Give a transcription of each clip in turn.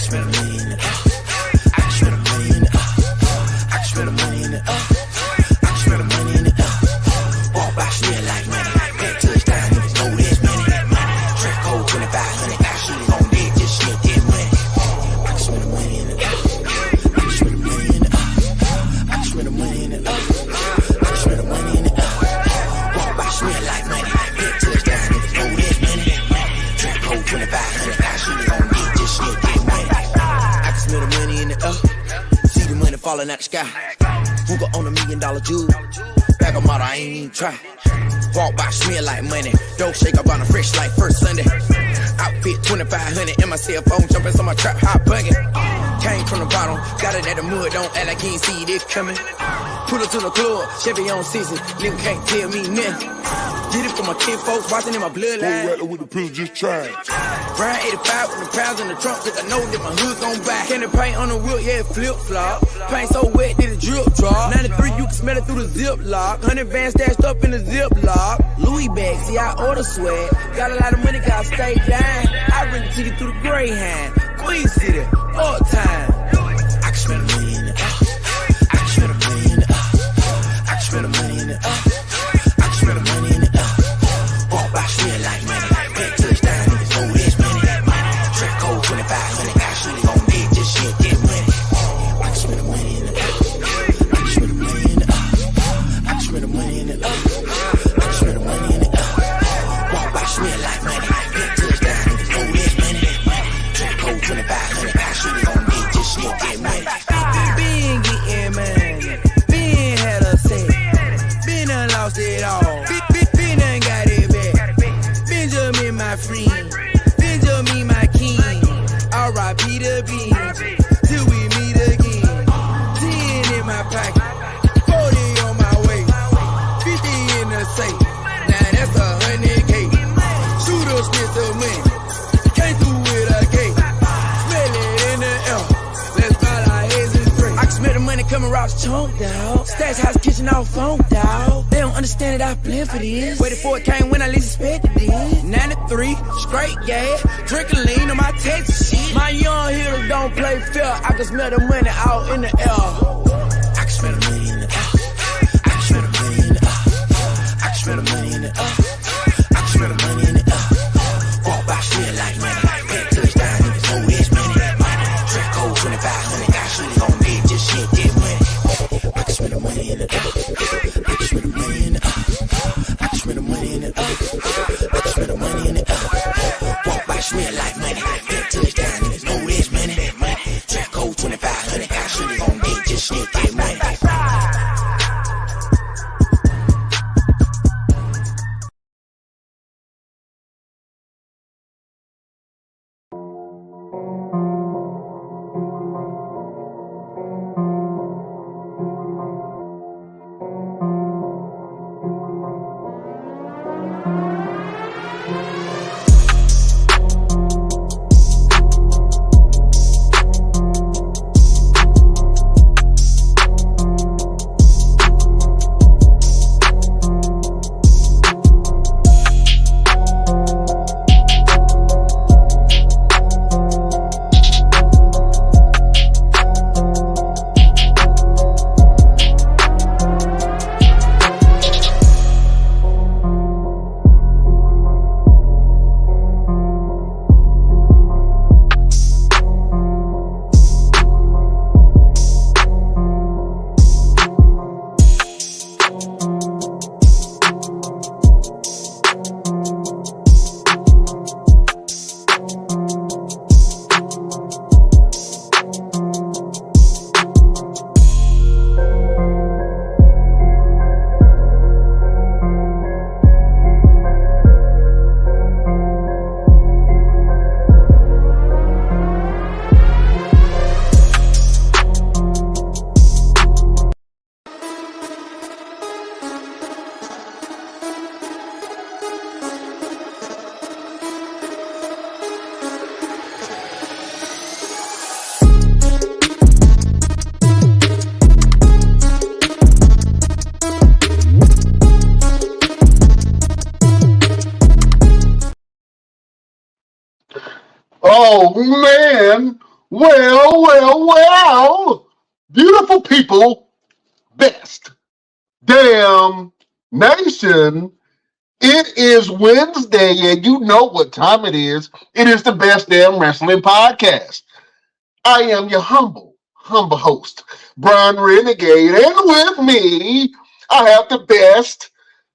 spend a million. I can spend a million. I can spend a money in it. I can spend a money in it. Walk by, smell like money. Back touchdown, niggas know there's money. Track code 2500. Got shooters on deck, just sneak that money. I can spend a money in it. I can spend a money in it. I can spend a money in it. I can spend a money in it. Walk by, smell like money. Back touchdown, niggas know there's money. Track code 2500. Got shooters on deck, just sneak that money. I can smell the money in the see the money falling out the sky. Hooker on $1 million jewel. Back a model, I ain't even try. Walk by, smell like money. Dope shake up on a fresh like first Sunday. Outfit 2500 in my cell phone, jumping on my trap, hot bugging. Came from the bottom, got it at the mud, don't act like you ain't see this coming. Pull up to the club, Chevy on season, nigga can't tell me nothing. Get it from my kid folks, watching in my bloodline. Rattler with the pills, just try. Grind 85 with the pounds in the trunk, cause I know that my hood gon' buy. Candy paint on the wheel, yeah, flip-flop. Paint so wet, did a drip drop. 93, you can smell it through the zip lock. 100 bands stashed up in the zip lock. Louis bag, see, I order swag. Got a lot of money, gotta stay down. I bring the ticket through the Greyhound. Queen City, all time. I can spend a million. I can spend a million. I can spend a money in it. I can spend a money in it. Walk by, smell like money. Back touchdown, niggas know there's money. Track code 2500. Got shooters on deck, just shit that money. I can spend a money in it. I can spend a money in it. I can spend a money in it. I can spend a money in it. Walk by, smell like money. Back touchdown, niggas know there's money. Track code 2500. Got shooters on deck, just shit that money. Been getting money. Been had a set. Been done lost it all. Been me the beans till we meet again. 10 in my pocket, 40 on my way, 50 in the safe. Now that's 100K. Shooter spit the money, came through with a K. Smell it in the air. Let's bow our heads and pray. I can smell the money coming Ross chunk, dawg. Stash house kitchen all phone, dawg. They don't understand that I planned for this. Waited for it came when I least expected it. 93, straight gas, drinking lean on my Texas shit. My young hitters don't play fair. I can smell the money out in the air. I can smell the money in the air. I can smell the money in the air. I can smell the money in the air. I can smell the money in the air. Walk by shit like money. Head touchdown, niggas know it's money. Track code 2500. Got shit on me, just shit that money. I can smell the money in the air. I can smell the money in the air. I can smell the money in the air. I can smell the money in the air. Walk by smell like money. Head touchdown, niggas know it's money. Track code 2500. Got shit on me, just shit that money. Oh man, well, beautiful people, best damn nation. It is Wednesday, and you know what time it is. It is the Best Damn Wrestling Podcast. I am your humble host, Brian Renegade, and with me, I have the best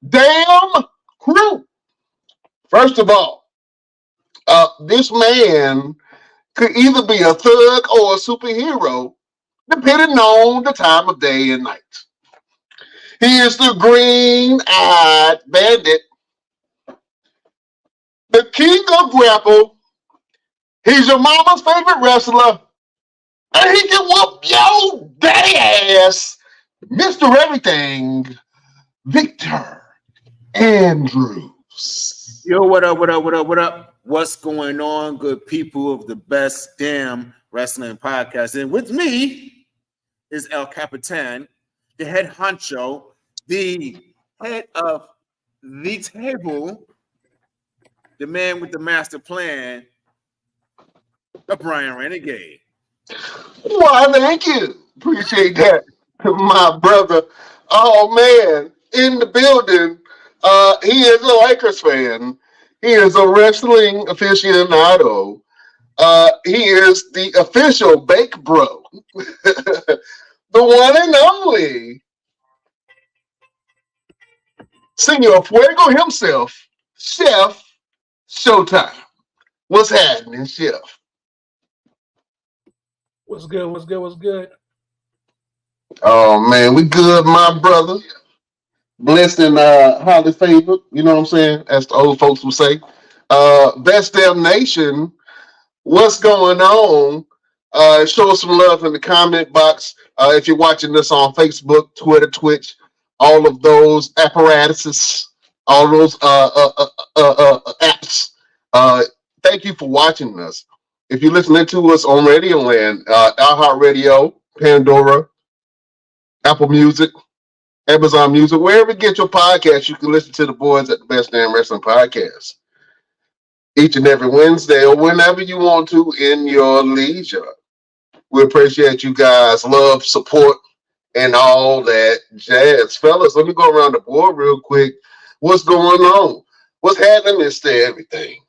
damn crew. First of all, this man could either be a thug or a superhero, depending on the time of day and night. He is the green-eyed bandit, the king of grapple. He's your mama's favorite wrestler, and he can whoop your daddy ass, Mr. Everything, Victor Andrews. Yo, what up? What's going on, good people of the Best Damn Wrestling Podcast? And with me is El Capitan, the head honcho, the head of the table, the man with the master plan, the Brian Renegade. Why, thank you. Appreciate that, my brother. Oh, man, in the building, he is a Lakers fan. He is a wrestling aficionado. He is the official Bake Bro. The one and only Senor Fuego himself, Chef Showtime. What's happening, Chef? What's good? Oh, man, we good, my brother. Blessed and highly favored, you know what I'm saying? As the old folks would say. Best Damn Nation, what's going on? Show us some love in the comment box. If you're watching this on Facebook, Twitter, Twitch, all of those apparatuses, all those apps. Thank you for watching us. If you're listening to us on Radio Land, iHeartRadio, Pandora, Apple Music, Amazon Music, wherever you get your podcast, you can listen to the boys at the Best Damn Wrestling Podcast each and every Wednesday or whenever you want to in your leisure. We appreciate you guys' love, support, and all that jazz. Fellas, let me go around the board real quick. What's going on? What's happening, Mr. Everything?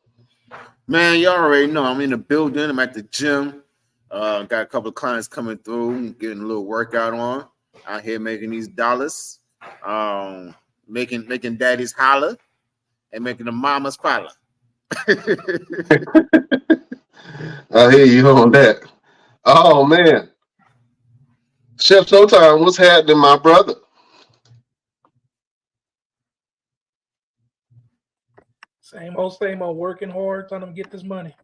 Man, you already know I'm in the building. I'm at the gym. Got a couple of clients coming through, getting a little workout on. Out here making these dollars, making daddies holler, and making the mamas follow. I hear you on that. Oh man, Chef Showtime, what's happening, my brother? Same old, working hard, trying to get this money.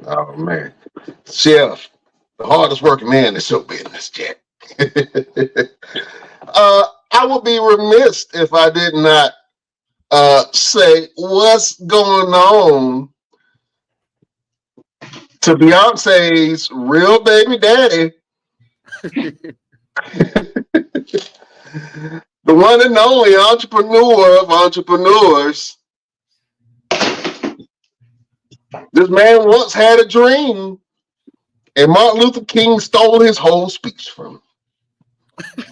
Oh man, Chef, the hardest working man in the show business, Jack. I would be remiss if I did not say what's going on to Beyonce's real baby daddy, the one and only entrepreneur of entrepreneurs. This man once had a dream, and Martin Luther King stole his whole speech from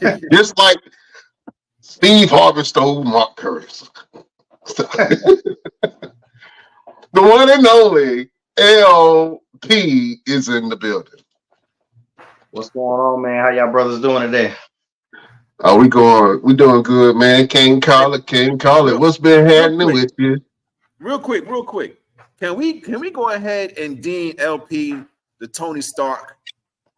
him. Just like Steve Harvey stole Mark Curtis. The one and only LP is in the building. What's going on, man? How y'all brothers doing today? Oh, we doing good, man. Can't call it. What's been happening with you? Real quick. Can we go ahead and deem LP the Tony Stark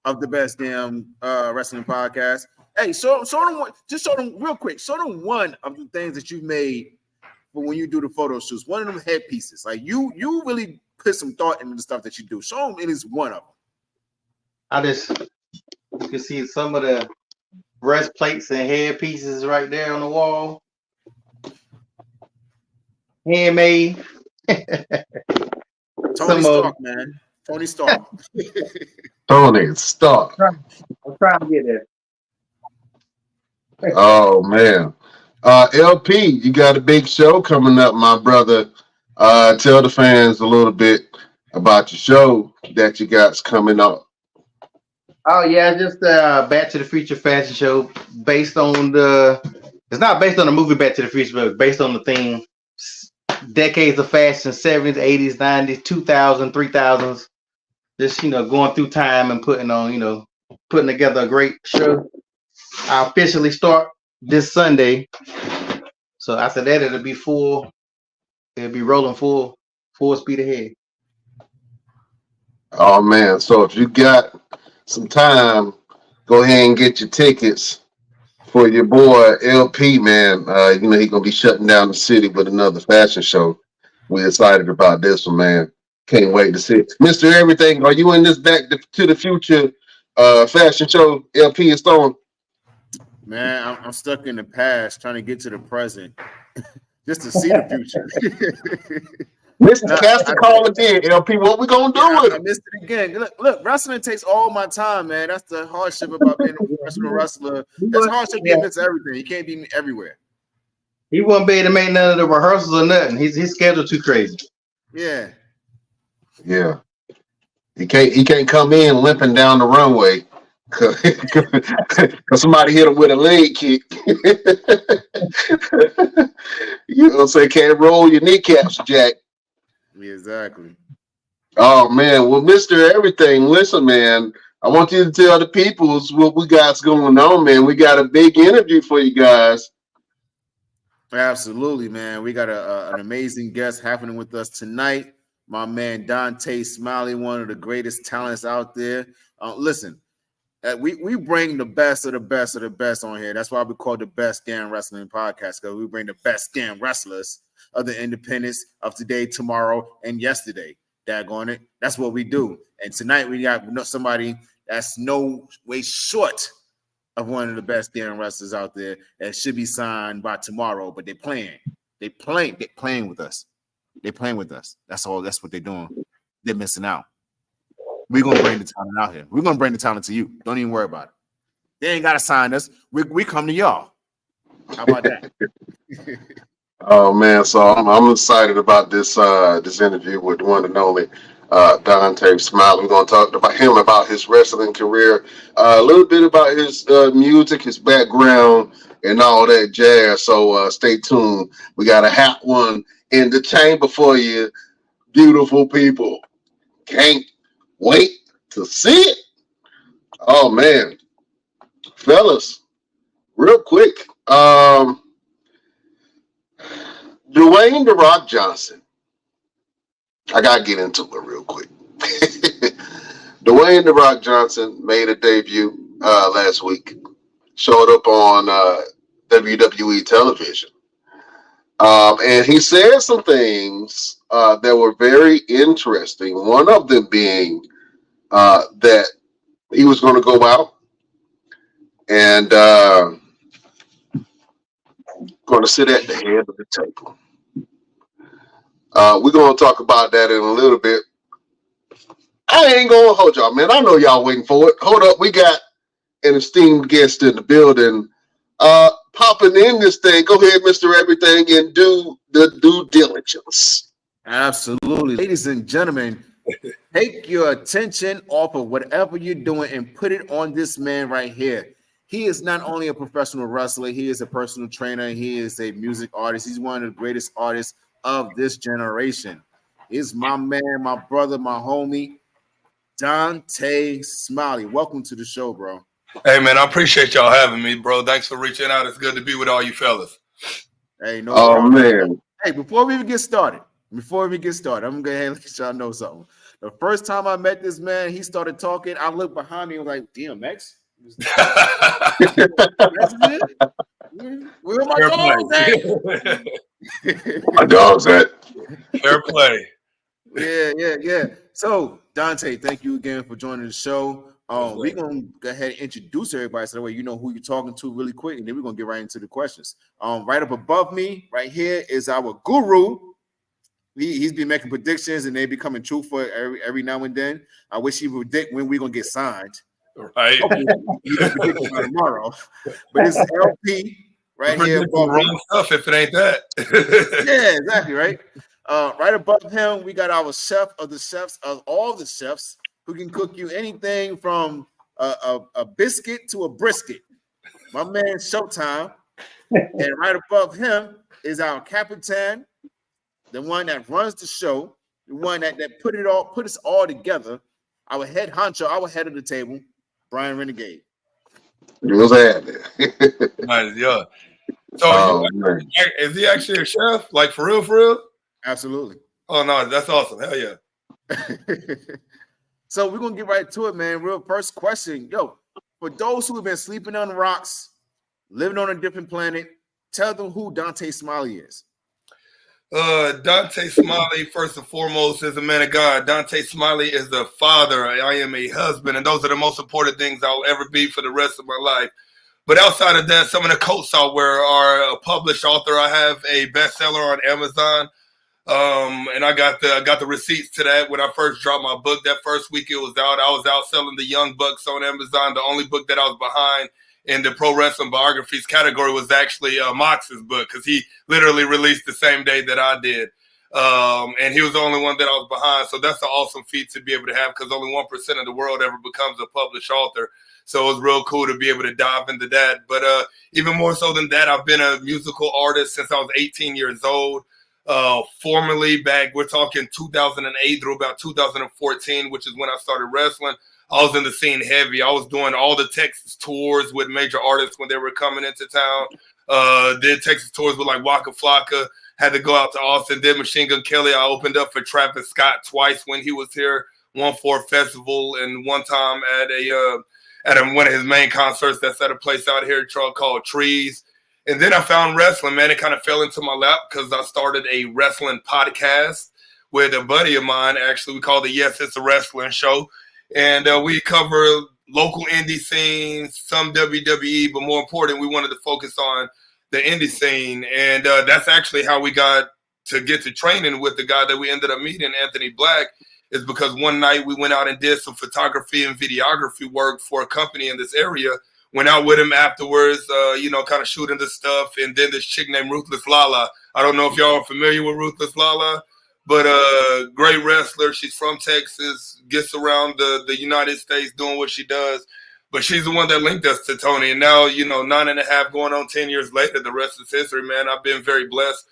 of the Best Damn Wrestling Podcast? Hey, show them real quick. Show them one of the things that you made for when you do the photo shoots. One of them headpieces. Like you really put some thought into the stuff that you do. Show them at least one of them. You can see some of the breastplates and headpieces right there on the wall. Handmade. Tony Stark, man. Tony Stark. Tony Stark. I'm trying to get there. Oh man. LP, you got a big show coming up, my brother. Tell the fans a little bit about your show that you got coming up. Oh yeah, just Back to the Future fashion show based on it's not based on the movie Back to the Future, but based on the theme decades of fashion, 70s, 80s, 90s, 2000s, 3000s. Just going through time and putting together a great show. I officially start this Sunday. So after that it'll be rolling full speed ahead. Oh man, so if you got some time, go ahead and get your tickets for your boy LP, man. He's gonna be shutting down the city with another fashion show. We're excited about this one, man. Can't wait to see it. Mr. Everything, are you in this Back to the Future fashion show LP is throwing? Man, I'm stuck in the past trying to get to the present just to see the future. Mr. Cast the call again, LP. What we gonna do with it? I missed it again. Look, wrestling takes all my time, man. That's the hardship about being a professional wrestler. That's hardship getting into everything. You can't be everywhere. He won't be able to make none of the rehearsals or nothing. His schedule too crazy. Yeah. Yeah. He can't come in limping down the runway. Cause somebody hit him with a leg kick. You know what I'm saying? Can't roll your kneecaps, Jack. Exactly. Oh man, well, Mr. Everything, listen, man. I want you to tell the peoples what we got going on, man. We got a big interview for you guys. Absolutely, man. We got an amazing guest happening with us tonight. My man Dontae Smiley, one of the greatest talents out there. Listen, we bring the best of the best of the best on here. That's why we call the Best Damn Wrestling Podcast, because we bring the best damn wrestlers of the independents of today, tomorrow, and yesterday. Daggone it. That's what we do. And tonight we got somebody that's no way short of one of the best damn wrestlers out there that should be signed by tomorrow, but they're playing. They're playing with us. They're playing with us. That's all. That's what they're doing. They're missing out. We're gonna bring the talent out here. We're gonna bring the talent to you. Don't even worry about it. They ain't gotta sign us. We come to y'all. How about that? Oh man, so I'm excited about this this interview with the one and only Dontae Smiley. We're gonna talk about him, about his wrestling career, a little bit about his music, his background, and all that jazz. So stay tuned. We got a hot one in the chamber for you, beautiful people. Can't wait to see it. Oh man, fellas, real quick. Dwayne "The Rock" Johnson. I gotta get into it real quick. Dwayne "The Rock" Johnson made a debut last week. Showed up on WWE television. And he said some things that were very interesting. One of them being that he was going to go out and going to sit at the head of the table. We're going to talk about that in a little bit. I ain't going to hold y'all, man. I know y'all waiting for it. Hold up. We got an esteemed guest in the building. Popping in this thing. Go ahead, Mr. Everything, and do the due diligence. Absolutely. Ladies and gentlemen, take your attention off of whatever you're doing and put it on this man right here. He is not only a professional wrestler, he is a personal trainer. He is a music artist. He's one of the greatest artists of this generation. He's my man, my brother, my homie, Dontae Smiley. Welcome to the show, bro. Hey, man, I appreciate y'all having me, bro. Thanks for reaching out. It's good to be with all you fellas. Hey, no problem. Man. Hey, before we even get started, I'm going to go ahead and let y'all know something. The first time I met this man, he started talking. I looked behind me and was like, DMX? Where my dogs at? My dogs at. Fair play. Yeah. So, Dontae, thank you again for joining the show. We're going to go ahead and introduce everybody so that way you know who you're talking to really quick, and then we're going to get right into the questions. Right up above me, right here, is our guru. He's been making predictions, and they be coming true for every now and then. I wish he would predict when we're going to get signed. Right. He can predict by tomorrow. But it's LP right here above wrong stuff if it ain't that. Yeah, exactly, right? Right above him, we got our chef of the chefs, of all the chefs, who can cook you anything from a biscuit to a brisket. My man, Showtime. And right above him is our Capitan, the one that runs the show, the one that put us all together, our head honcho, our head of the table, Brian Renegade. What's happening? Nice, yeah. So is he actually a chef? Like for real? Absolutely. Oh no, that's awesome. Hell yeah. So we're gonna get right to it, man. Real first question. Yo, for those who have been sleeping on the rocks, living on a different planet, tell them who Dontae Smiley is. Dontae Smiley, first and foremost, is a man of God. Dontae Smiley is the father. I am a husband, and those are the most important things I'll ever be for the rest of my life. But outside of that, some of the coats I wear are a published author. I have a bestseller on Amazon, and I got the receipts to that. When I first dropped my book, that first week it was out, I was out selling the Young Bucks on Amazon. The only book that I was behind in the pro wrestling biographies category was actually Mox's book, because he literally released the same day that I did. And he was the only one that I was behind. So that's an awesome feat to be able to have, because only 1% of the world ever becomes a published author. So it was real cool to be able to dive into that. But even more so than that, I've been a musical artist since I was 18 years old. Formerly back, we're talking 2008 through about 2014, which is when I started wrestling. I was in the scene heavy. I was doing all the Texas tours with major artists when they were coming into town. Did Texas tours with like Waka Flocka. Had to go out to Austin. Did Machine Gun Kelly. I opened up for Travis Scott twice when he was here. One for a festival, and one time at one of his main concerts that's at a place out here called Trees. And then I found wrestling, man. It kind of fell into my lap because I started a wrestling podcast with a buddy of mine. Actually, we call it Yes, It's a Wrestling Show. And we cover local indie scenes, some WWE, but more important, we wanted to focus on the indie scene. And that's actually how we got to get to training with the guy that we ended up meeting, Anthony Black, is because one night we went out and did some photography and videography work for a company in this area. Went out with him afterwards, kind of shooting the stuff. And then this chick named Ruthless Lala. I don't know if y'all are familiar with Ruthless Lala, but great wrestler. She's from Texas, gets around the United States doing what she does. But she's the one that linked us to Tony. And now, 9.5 going on 10 years later, the rest is history, man. I've been very blessed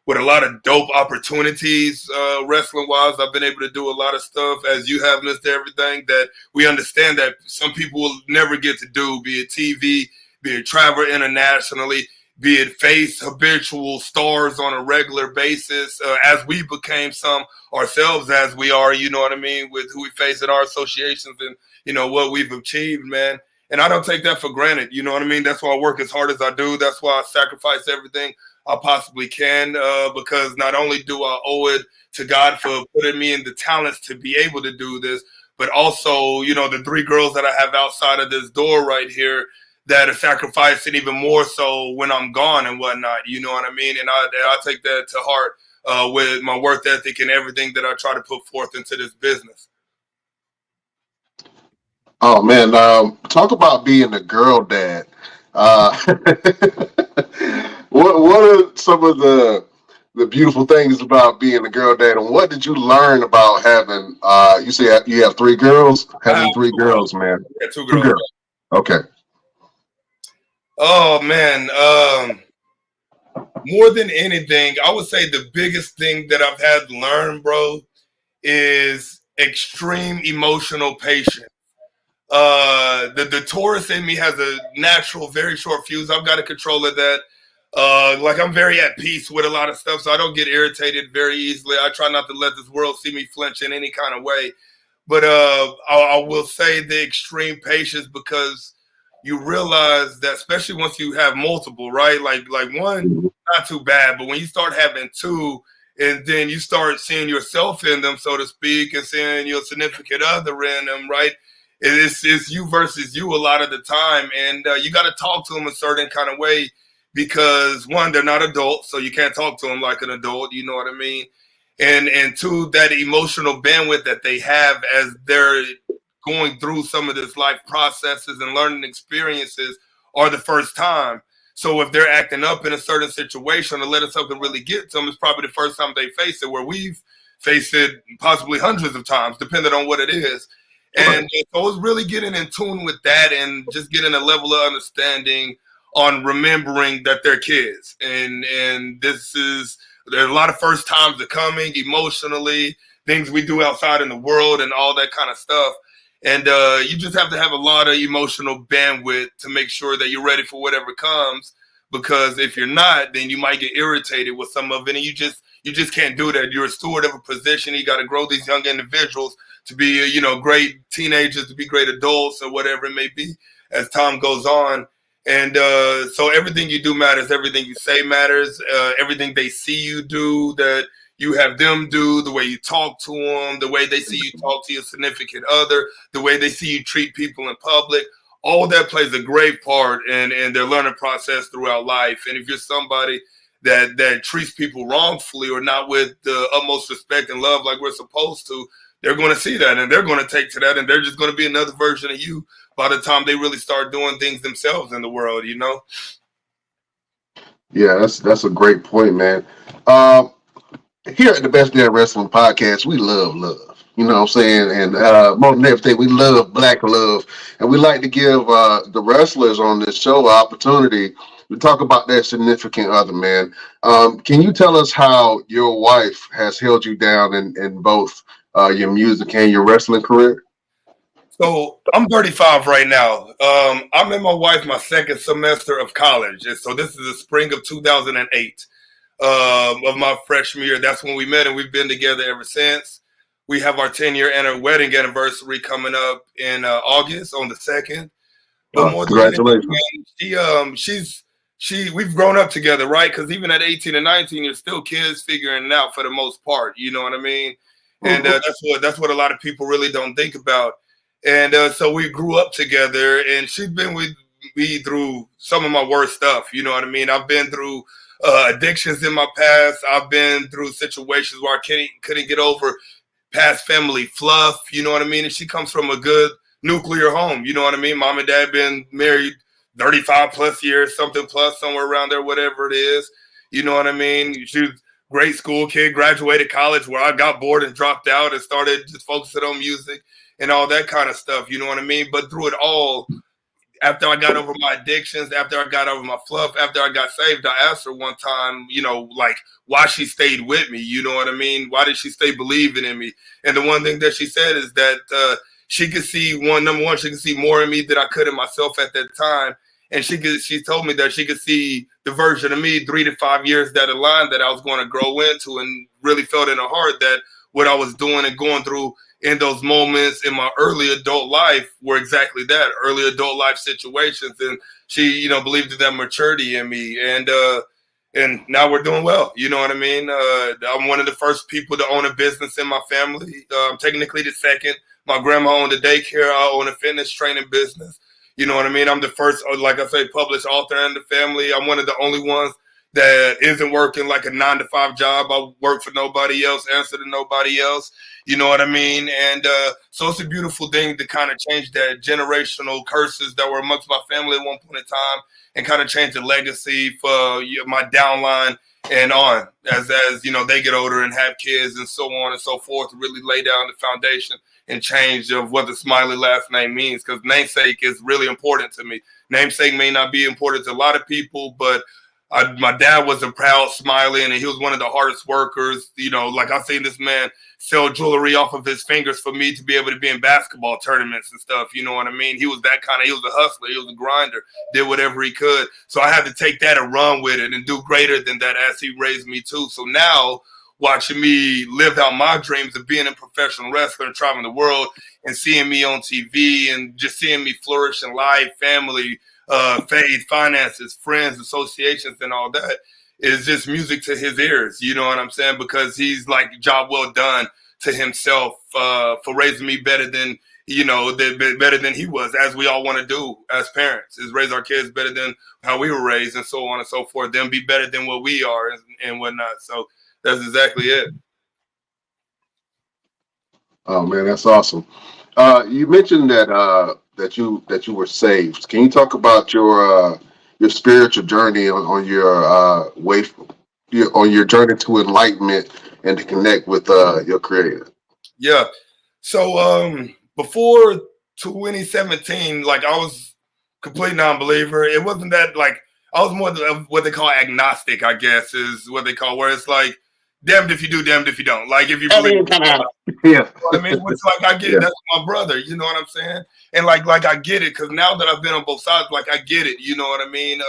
with a lot of dope opportunities wrestling-wise. I've been able to do a lot of stuff, as you have, Mr. Everything, that we understand that some people will never get to do, be it TV, be it travel internationally, be it face habitual stars on a regular basis, as we became some ourselves as we are, you know what I mean, with who we face at our associations and, what we've achieved, man. And I don't take that for granted, you know what I mean? That's why I work as hard as I do. That's why I sacrifice everything I possibly can, because not only do I owe it to God for putting me in the talents to be able to do this, but also, the 3 girls that I have outside of this door right here that are sacrificing even more so when I'm gone and whatnot, you know what I mean? And I take that to heart with my work ethic and everything that I try to put forth into this business. Oh man, talk about being a girl dad. What are some of the beautiful things about being a girl dad, and what did you learn about having? You say you have 3 girls. Having 3 girls, man. Yeah, 2 girls. Okay. Oh man, more than anything, I would say the biggest thing that I've had to learn, bro, is extreme emotional patience. The Taurus in me has a natural, very short fuse. I've got a control of that. I'm very at peace with a lot of stuff, so I don't get irritated very easily. I try not to let this world see me flinch in any kind of way. But I will say the extreme patience, because you realize that, especially once you have multiple, right? Like one, not too bad, but when you start having 2, and then you start seeing yourself in them, so to speak, and seeing your significant other in them, right? It's you versus you a lot of the time, and you got to talk to them a certain kind of way, because 1, they're not adults, so you can't talk to them like an adult, you know what I mean? And 2, that emotional bandwidth that they have as they're going through some of this life processes and learning experiences are the first time. So if they're acting up in a certain situation or letting something really get to them, it's probably the first time they face it, where we've faced it possibly hundreds of times, depending on what it is. And so it's really getting in tune with that and just getting a level of understanding on remembering that they're kids. And there's a lot of first times are coming emotionally, things we do outside in the world and all that kind of stuff. And you just have to have a lot of emotional bandwidth to make sure that you're ready for whatever comes. Because if you're not, then you might get irritated with some of it, and you just can't do that. You're a steward of a position. You got to grow these young individuals to be, great teenagers, to be great adults, or whatever it may be as time goes on. And so everything you do matters. Everything you say matters. Everything they see you do, that you have them do, the way you talk to them, the way they see you talk to your significant other, the way they see you treat people in public. All that plays a great part in their learning process throughout life. And if you're somebody that treats people wrongfully or not with the utmost respect and love like we're supposed to, they're going to see that, and they're going to take to that, and they're just going to be another version of you by the time they really start doing things themselves in the world, Yeah, that's a great point, man. Here at the Best Damn Wrestling Podcast, we love love. You know what I'm saying? And more than everything, we love black love. And we like to give the wrestlers on this show an opportunity to talk about their significant other, man. Can you tell us how your wife has held you down in both your music and your wrestling career? So I'm 35 right now. I met my wife my second semester of college. And so this is the spring of 2008 of my freshman year. That's when we met, and we've been together ever since. We have our 10-year and our wedding anniversary coming up in August on the 2nd. But more Congratulations. than anything, we've grown up together, right? Because even at 18 and 19, you're still kids figuring it out for the most part. You know what I mean? And that's what a lot of people really don't think about. And so we grew up together, and she's been with me through some of my worst stuff. You know what I mean? I've been through addictions in my past. I've been through situations where I couldn't get over past family fluff. You know what I mean? And she comes from a good nuclear home. You know what I mean? Mom and dad been married 35 plus years, something plus, somewhere around there, whatever it is. You know what I mean? She was a great school kid, graduated college where I got bored and dropped out and started just focusing on music and all that kind of stuff. You know what I mean? But through it all, after I got over my addictions, after I got over my fluff, after I got saved, I asked her one time, you know, like why she stayed with me. You know what I mean? Why did she stay believing in me? And the one thing that she said is that she could see number one, she could see more in me than I could in myself at that time. And she told me that she could see the version of me 3 to 5 years down the line that I was going to grow into, and really felt in her heart that what I was doing and going through in those moments in my early adult life were exactly that, early adult life situations. And she, you know, believed in that maturity in me. And now we're doing well. You know what I mean? I'm one of the first people to own a business in my family. Technically the second. My grandma owned a daycare. I own a fitness training business. You know what I mean? I'm the first, like I say, published author in the family. I'm one of the only ones that isn't working like a 9-to-5 job. I work for nobody else, answer to nobody else. You know what I mean? And so it's a beautiful thing to kind of change that generational curses that were amongst my family at one point in time, and kind of change the legacy for my downline and on as you know, they get older and have kids and so on and so forth, to really lay down the foundation and change of what the Smiley last name means, because namesake is really important to me. Namesake may not be important to a lot of people, but my dad was a proud Smiley, and he was one of the hardest workers. You know, like I've seen this man sell jewelry off of his fingers for me to be able to be in basketball tournaments and stuff. You know what I mean? He was that kind of, he was a hustler. He was a grinder, did whatever he could. So I had to take that and run with it and do greater than that as he raised me too. So now, watching me live out my dreams of being a professional wrestler and traveling the world and seeing me on TV and just seeing me flourish in life, family, faith, finances, friends, associations, and all that is just music to his ears. You know what I'm saying? Because he's like, job well done to himself for raising me better than, you know, better than he was, as we all want to do as parents, is raise our kids better than how we were raised and so on and so forth, then be better than what we are and whatnot. So that's exactly it. Oh man, that's awesome. You mentioned that you were saved. Can you talk about your spiritual journey on your on your journey to enlightenment and to connect with your Creator? Yeah. So before 2017, like I was complete non-believer. It wasn't that, like, I was more of what they call agnostic, I guess, is what they call, where it's like, damned if you do, damned if you don't. Like, if you believe, Yeah. you know what I mean? Which, like, I get it. That's my brother. You know what I'm saying? And like I get it, because now that I've been on both sides, like, I get it. You know what I mean?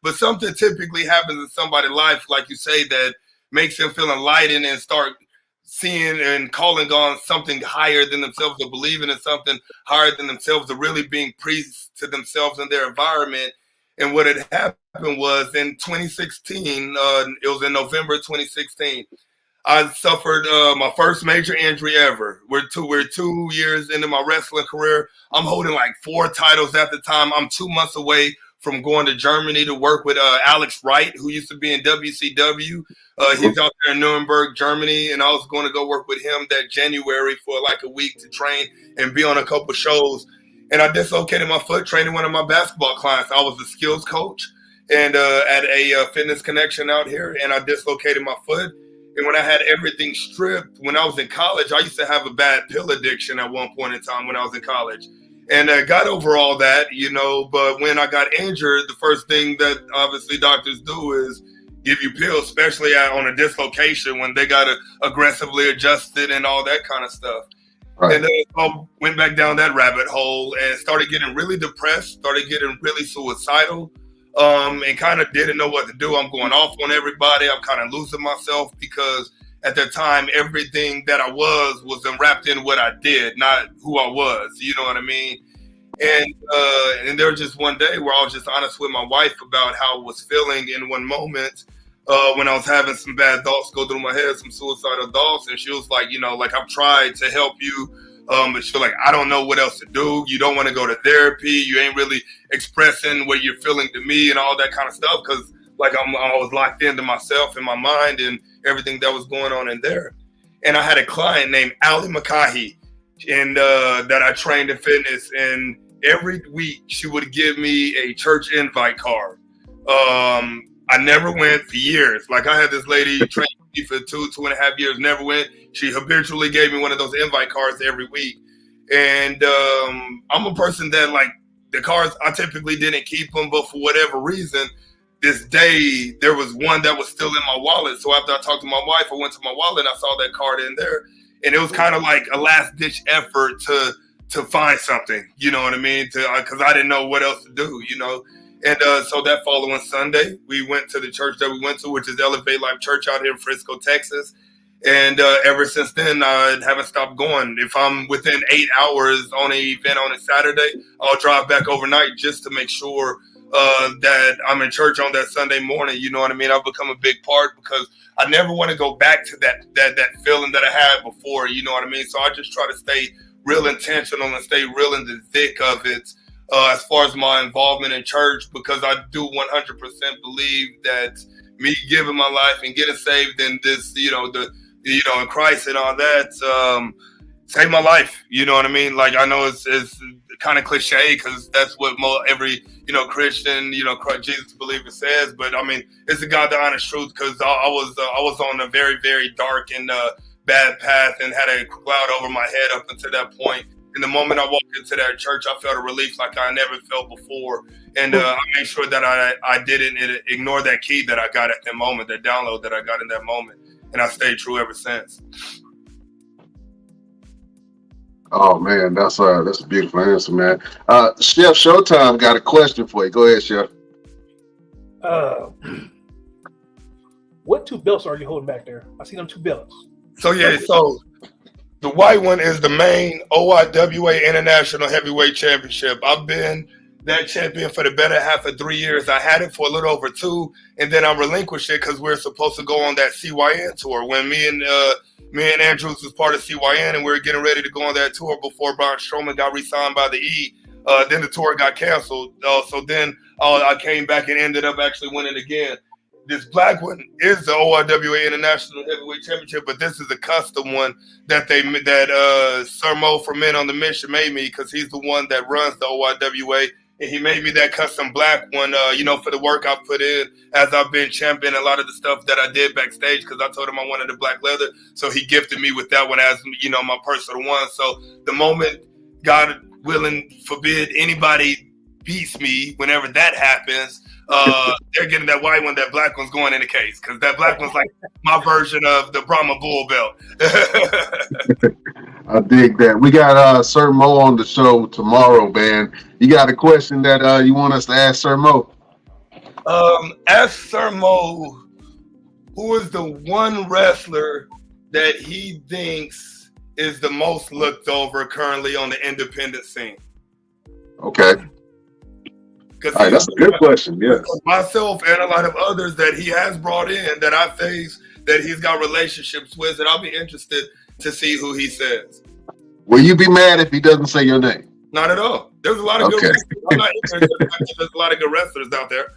But something typically happens in somebody's life, like you say, that makes them feel enlightened and start seeing and calling on something higher than themselves, or believing in something higher than themselves, or really being priests to themselves and their environment. And what had happened was in 2016, it was in November 2016, I suffered my first major injury ever. We're 2 years into my wrestling career. I'm holding like 4 titles at the time. I'm 2 months away from going to Germany to work with Alex Wright, who used to be in WCW. He's out there in Nuremberg, Germany, and I was going to go work with him that January for like a week to train and be on a couple shows. And I dislocated my foot training one of my basketball clients. I was the skills coach and at a fitness connection out here, and I dislocated my foot. And when I had everything stripped, when I was in college, I used to have a bad pill addiction at one point in time when I was in college. And I got over all that, you know, but when I got injured, the first thing that obviously doctors do is give you pills, especially on a dislocation when they got to aggressively adjust it and all that kind of stuff. Right. And then I went back down that rabbit hole and started getting really depressed, started getting really suicidal, and kind of didn't know what to do. I'm going off on everybody. I'm kind of losing myself because at that time, everything that I was wrapped in what I did, not who I was. You know what I mean? And there was just one day where I was just honest with my wife about how I was feeling in one moment when I was having some bad thoughts go through my head, some suicidal thoughts. And she was like, like, I've tried to help you. But she was like, I don't know what else to do. You don't want to go to therapy. You ain't really expressing what you're feeling to me and all that kind of stuff. Because like I was locked into myself and my mind and everything that was going on in there. And I had a client named Ali Makahi and that I trained in fitness. And every week she would give me a church invite card. I never went for years. Like I had this lady train me for 2.5 years, never went. She habitually gave me one of those invite cards every week. And I'm a person that like the cards, I typically didn't keep them, but for whatever reason, this day there was one that was still in my wallet. So after I talked to my wife, I went to my wallet and I saw that card in there. And it was kind of like a last ditch effort to find something, you know what I mean? Because I didn't know what else to do, And so that following Sunday, we went to the church that we went to, which is Elevate Life Church out here in Frisco, Texas. And ever since then, I haven't stopped going. If I'm within 8 hours on an event on a Saturday, I'll drive back overnight just to make sure that I'm in church on that Sunday morning. You know what I mean? I've become a big part because I never want to go back to that feeling that I had before. You know what I mean? So I just try to stay real intentional and stay real in the thick of it. As far as my involvement in church, because I do 100% believe that me giving my life and getting saved in this, in Christ and all that, saved my life. You know what I mean? Like I know it's kind of cliche because that's what every Christian, Jesus believer says. But I mean, it's the God, the honest truth. Because I was on a very, very dark and bad path and had a cloud over my head up until that point. And the moment I walked into that church, I felt a relief like I never felt before. And I made sure that I didn't ignore that key that I got at that moment, that download that I got in that moment. And I stayed true ever since. Oh man, that's a beautiful answer, man. Chef Showtime got a question for you. Go ahead, Chef. What two belts are you holding back there? I see them two belts. So the white one is the main OIWA International Heavyweight Championship. I've been that champion for the better half of 3 years. I had it for a little over 2, and then I relinquished it because we're supposed to go on that CYN tour. When me and Andrews was part of CYN, and we were getting ready to go on that tour before Braun Strowman got re-signed by the E. Then the tour got canceled. So then I came back and ended up actually winning again. This black one is the OIWA International Heavyweight Championship, but this is a custom one that Sir Mo from Men on the Mission made me because he's the one that runs the OIWA, and he made me that custom black one, for the work I put in as I've been championing a lot of the stuff that I did backstage because I told him I wanted the black leather, so he gifted me with that one as my personal one. So the moment, God willing, forbid anybody beats me, whenever that happens. They're getting that white one, that black one's going in the case because that black one's like my version of the Brahma Bull belt. I dig that. We got Sir Mo on the show tomorrow, man. You got a question that you want us to ask Sir Mo? Ask Sir Mo, who is the one wrestler that he thinks is the most looked over currently on the independent scene? Okay. All right, that's a good question. Yes. Myself and a lot of others that he has brought in that I face, that he's got relationships with, and I'll be interested to see who he says. Will you be mad if he doesn't say your name? Not at all. There's a lot of good wrestlers. I'm not there's a lot of good wrestlers out there.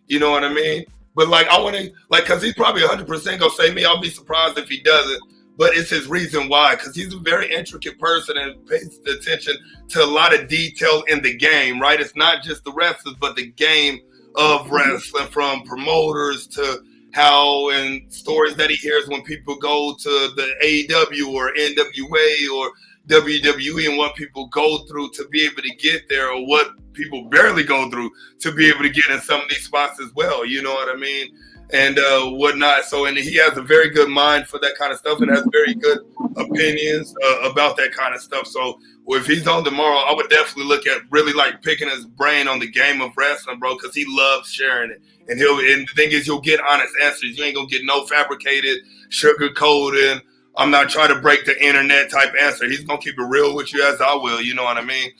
You know what I mean? But like I want to because he's probably 100% gonna say me. I'll be surprised if he doesn't. But it's his reason why, because he's a very intricate person and pays attention to a lot of detail in the game, right? It's not just the wrestlers, but the game of wrestling, from promoters to how and stories that he hears when people go to the AEW or NWA or WWE and what people go through to be able to get there, or what people barely go through to be able to get in some of these spots as well. You know what I mean? And whatnot. So, and he has a very good mind for that kind of stuff and has very good opinions about that kind of stuff. So if he's on tomorrow, I would definitely look at really like picking his brain on the game of wrestling, bro, because he loves sharing it. And the thing is, you'll get honest answers. You ain't gonna get no fabricated, sugarcoated. I'm not trying to break the internet type answer. He's gonna keep it real with you, as I will. You know what I mean?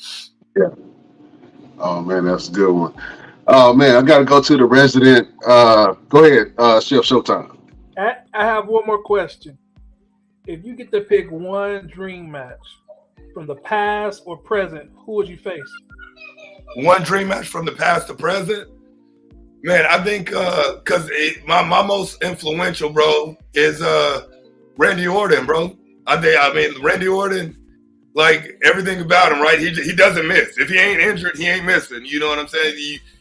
Yeah. Oh man, that's a good one. Oh man, I gotta go to the resident. Go ahead, Chef Showtime. I have one more question. If you get to pick one dream match from the past or present, who would you face? One dream match from the past to present. Man, I think because my most influential, bro, is Randy Orton, bro. I mean Randy Orton, like everything about him, right? He doesn't miss. If he ain't injured, he ain't missing. You know what I'm saying?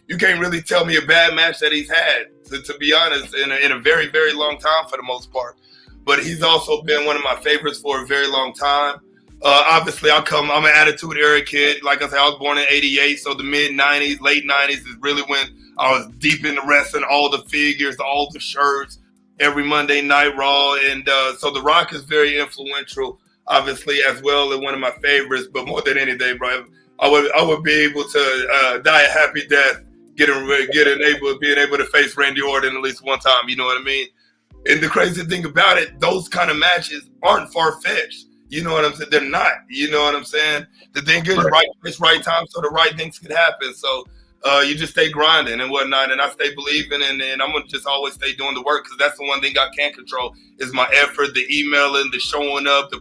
You can't really tell me a bad match that he's had, to be honest, in a very, very long time for the most part. But he's also been one of my favorites for a very long time. Obviously, I'm an Attitude Era kid. Like I said, I was born in '88, so the mid '90s, late '90s is really when I was deep into wrestling, all the figures, all the shirts, every Monday Night Raw. And so The Rock is very influential, obviously, as well, and one of my favorites. But more than anything, bro, I would be able to die a happy death, being able to face Randy Orton at least one time. You know what I mean? And the crazy thing about it, those kind of matches aren't far-fetched. You know what I'm saying? They're not. You know what I'm saying? The thing is, right place, right time, so the right things can happen. So you just stay grinding and whatnot, and I stay believing, and I'm gonna just always stay doing the work, because that's the one thing I can't control is my effort, the emailing, the showing up, the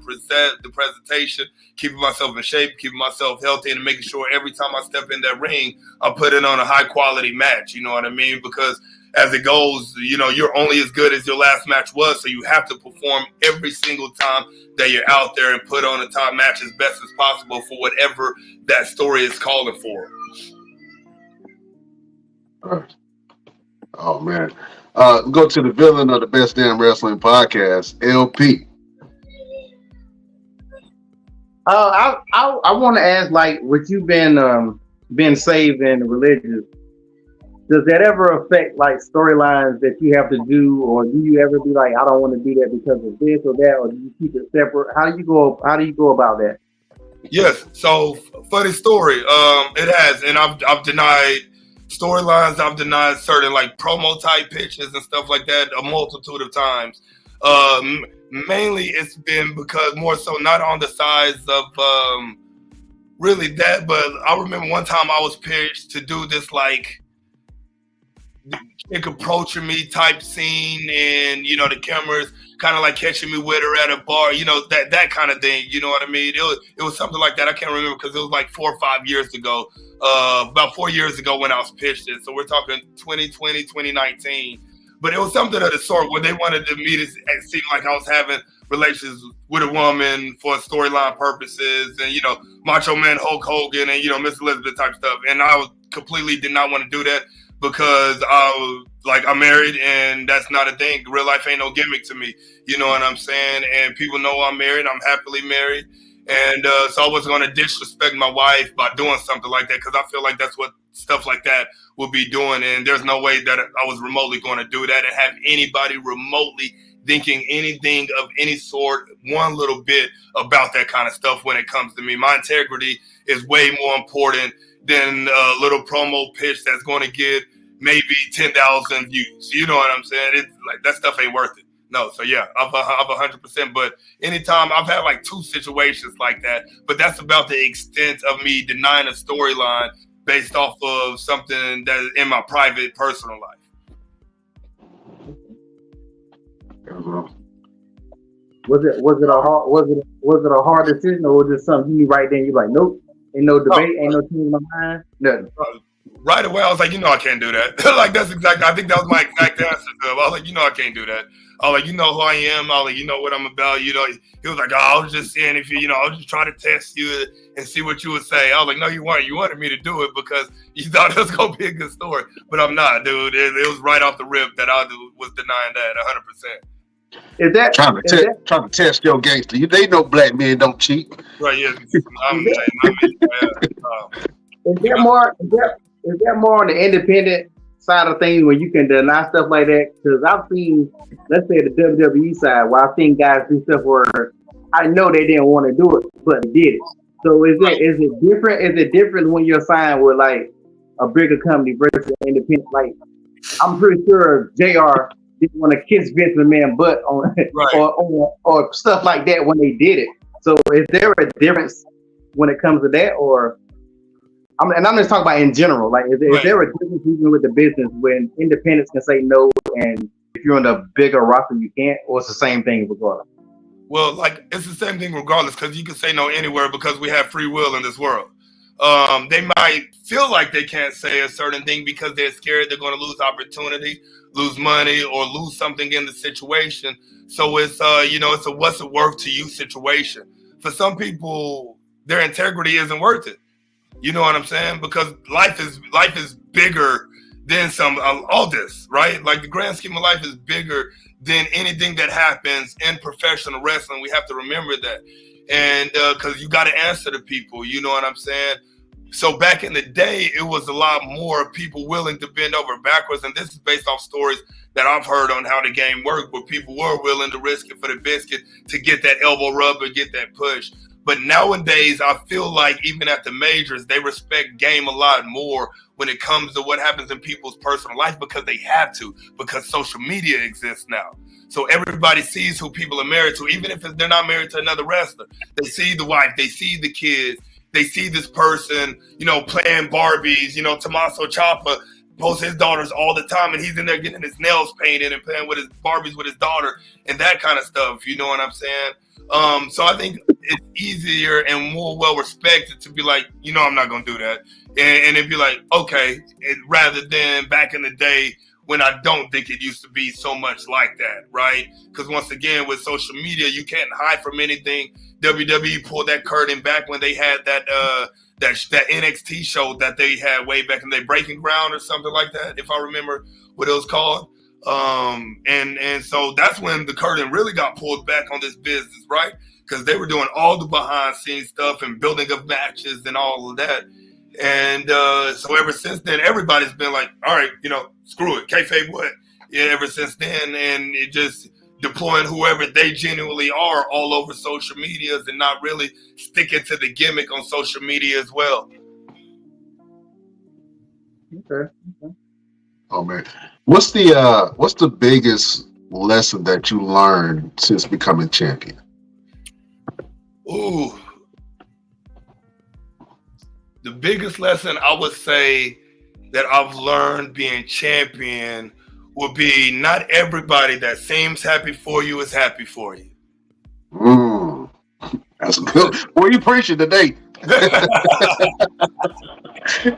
presentation, keeping myself in shape, keeping myself healthy, and making sure every time I step in that ring, I put it on a high quality match. You know what I mean? Because as it goes, you know, you're only as good as your last match was, so you have to perform every single time that you're out there and put on a top match as best as possible for whatever that story is calling for. Oh man, go to the villain of the Best Damn Wrestling Podcast, LP. I want to ask, like, with you been saved in religious, does that ever affect like storylines that you have to do, or do you ever be like, I don't want to do that because of this or that, or do you keep it separate? How do you go about that? Yes. So funny story. It has, and I've denied storylines. I've denied certain like promo type pitches and stuff like that a multitude of times. Mainly it's been because more so not on the sides of really that, but I remember one time I was pitched to do this like chick approaching me type scene, and you know the cameras kind of like catching me with her at a bar, you know, that kind of thing. You know what I mean? It was something like that. I can't remember because it was like 4 or 5 years ago. About 4 years ago when I was pitched it. So we're talking 2020, 2019. But it was something of the sort where they wanted me to seem like I was having relations with a woman for storyline purposes, and you know, Macho Man Hulk Hogan and you know Miss Elizabeth type stuff. And I completely did not want to do that, because I'm married, and that's not a thing. Real life ain't no gimmick to me. You know what I'm saying? And people know I'm married. I'm happily married. And so I wasn't going to disrespect my wife by doing something like that, because I feel like that's what stuff like that will be doing. And there's no way that I was remotely going to do that and have anybody remotely thinking anything of any sort, one little bit about that kind of stuff when it comes to me. My integrity is way more important than a little promo pitch that's going to get maybe 10,000 views. You know what I'm saying? It's like that stuff ain't worth it. No, so yeah, I'm 100%. But anytime I've had like 2 situations like that, but that's about the extent of me denying a storyline based off of something that is in my private, personal life. Was it a hard decision, or was it something you right then? You're like, nope, ain't no debate, ain't no change in my mind, nothing. Right away, I was like, you know, I can't do that. Like that's exactly. I think that was my exact answer. I was like, you know, I can't do that. I was like, you know who I am. I was like, you know what I'm about. You know, he was like, oh, I was just saying if you, I was just trying to test you and see what you would say. I was like, no, you weren't. You wanted me to do it because you thought it was gonna be a good story, but I'm not, dude. It was right off the rip that I was denying that 100%. Is that trying to test your gangster? They know black men don't cheat. Right? Yeah. Is there more on the independent side of things where you can deny stuff like that? Because I've seen, let's say the WWE side, where I've seen guys do stuff where I know they didn't want to do it, but they did it. So is it different? Is it different when you're signed with like a bigger company versus independent? Like I'm pretty sure JR didn't want to kiss Vince McMahon butt on right. or stuff like that when they did it. So is there a difference when it comes to that, or? I'm just talking about in general. Like, is there a difference even with the business when independents can say no, and if you're on the bigger roster you can't, or it's the same thing regardless? Well, like it's the same thing regardless, because you can say no anywhere because we have free will in this world. They might feel like they can't say a certain thing because they're scared they're going to lose opportunity, lose money, or lose something in the situation. So it's it's a what's it worth to you situation. For some people, their integrity isn't worth it. You know what I'm saying? Because life is bigger than all this, right? Like the grand scheme of life is bigger than anything that happens in professional wrestling. We have to remember that, and because you got to answer to people. You know what I'm saying? So back in the day, it was a lot more people willing to bend over backwards, and this is based off stories that I've heard on how the game worked, where people were willing to risk it for the biscuit to get that elbow rub or get that push. But nowadays, I feel like even at the majors, they respect game a lot more when it comes to what happens in people's personal life, because they have to, because social media exists now. So everybody sees who people are married to, even if they're not married to another wrestler. They see the wife, they see the kids, they see this person, playing Barbies. Tommaso Ciampa posts his daughters all the time, and he's in there getting his nails painted and playing with his Barbies with his daughter and that kind of stuff. You know what I'm saying? So I think it's easier and more well respected to be like, I'm not going to do that. And it'd be like, okay, rather than back in the day when I don't think it used to be so much like that, right? Because once again, with social media, you can't hide from anything. WWE pulled that curtain back when they had that NXT show that they had way back in the Breaking Ground or something like that, if I remember what it was called. And so that's when the curtain really got pulled back on this business, right? Because they were doing all the behind scenes stuff and building of matches and all of that. And so ever since then, everybody's been like, all right, screw it, kayfabe what? Yeah, ever since then, and it just deploying whoever they genuinely are all over social medias and not really sticking to the gimmick on social media as well. Okay. Oh man, what's the biggest lesson that you learned since becoming champion? Ooh, the biggest lesson I would say that I've learned being champion would be not everybody that seems happy for you is happy for you. That's good. What are you preaching today?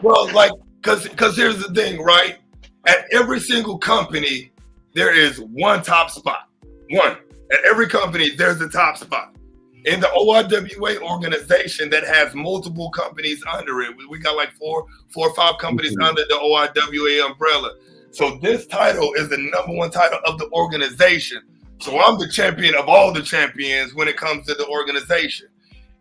Well, because here's the thing, right? At every single company, there is one top spot. One. At every company, there's a top spot. In the OIWA organization that has multiple companies under it, we got like four or five companies under the OIWA umbrella. So this title is the number one title of the organization. So I'm the champion of all the champions when it comes to the organization.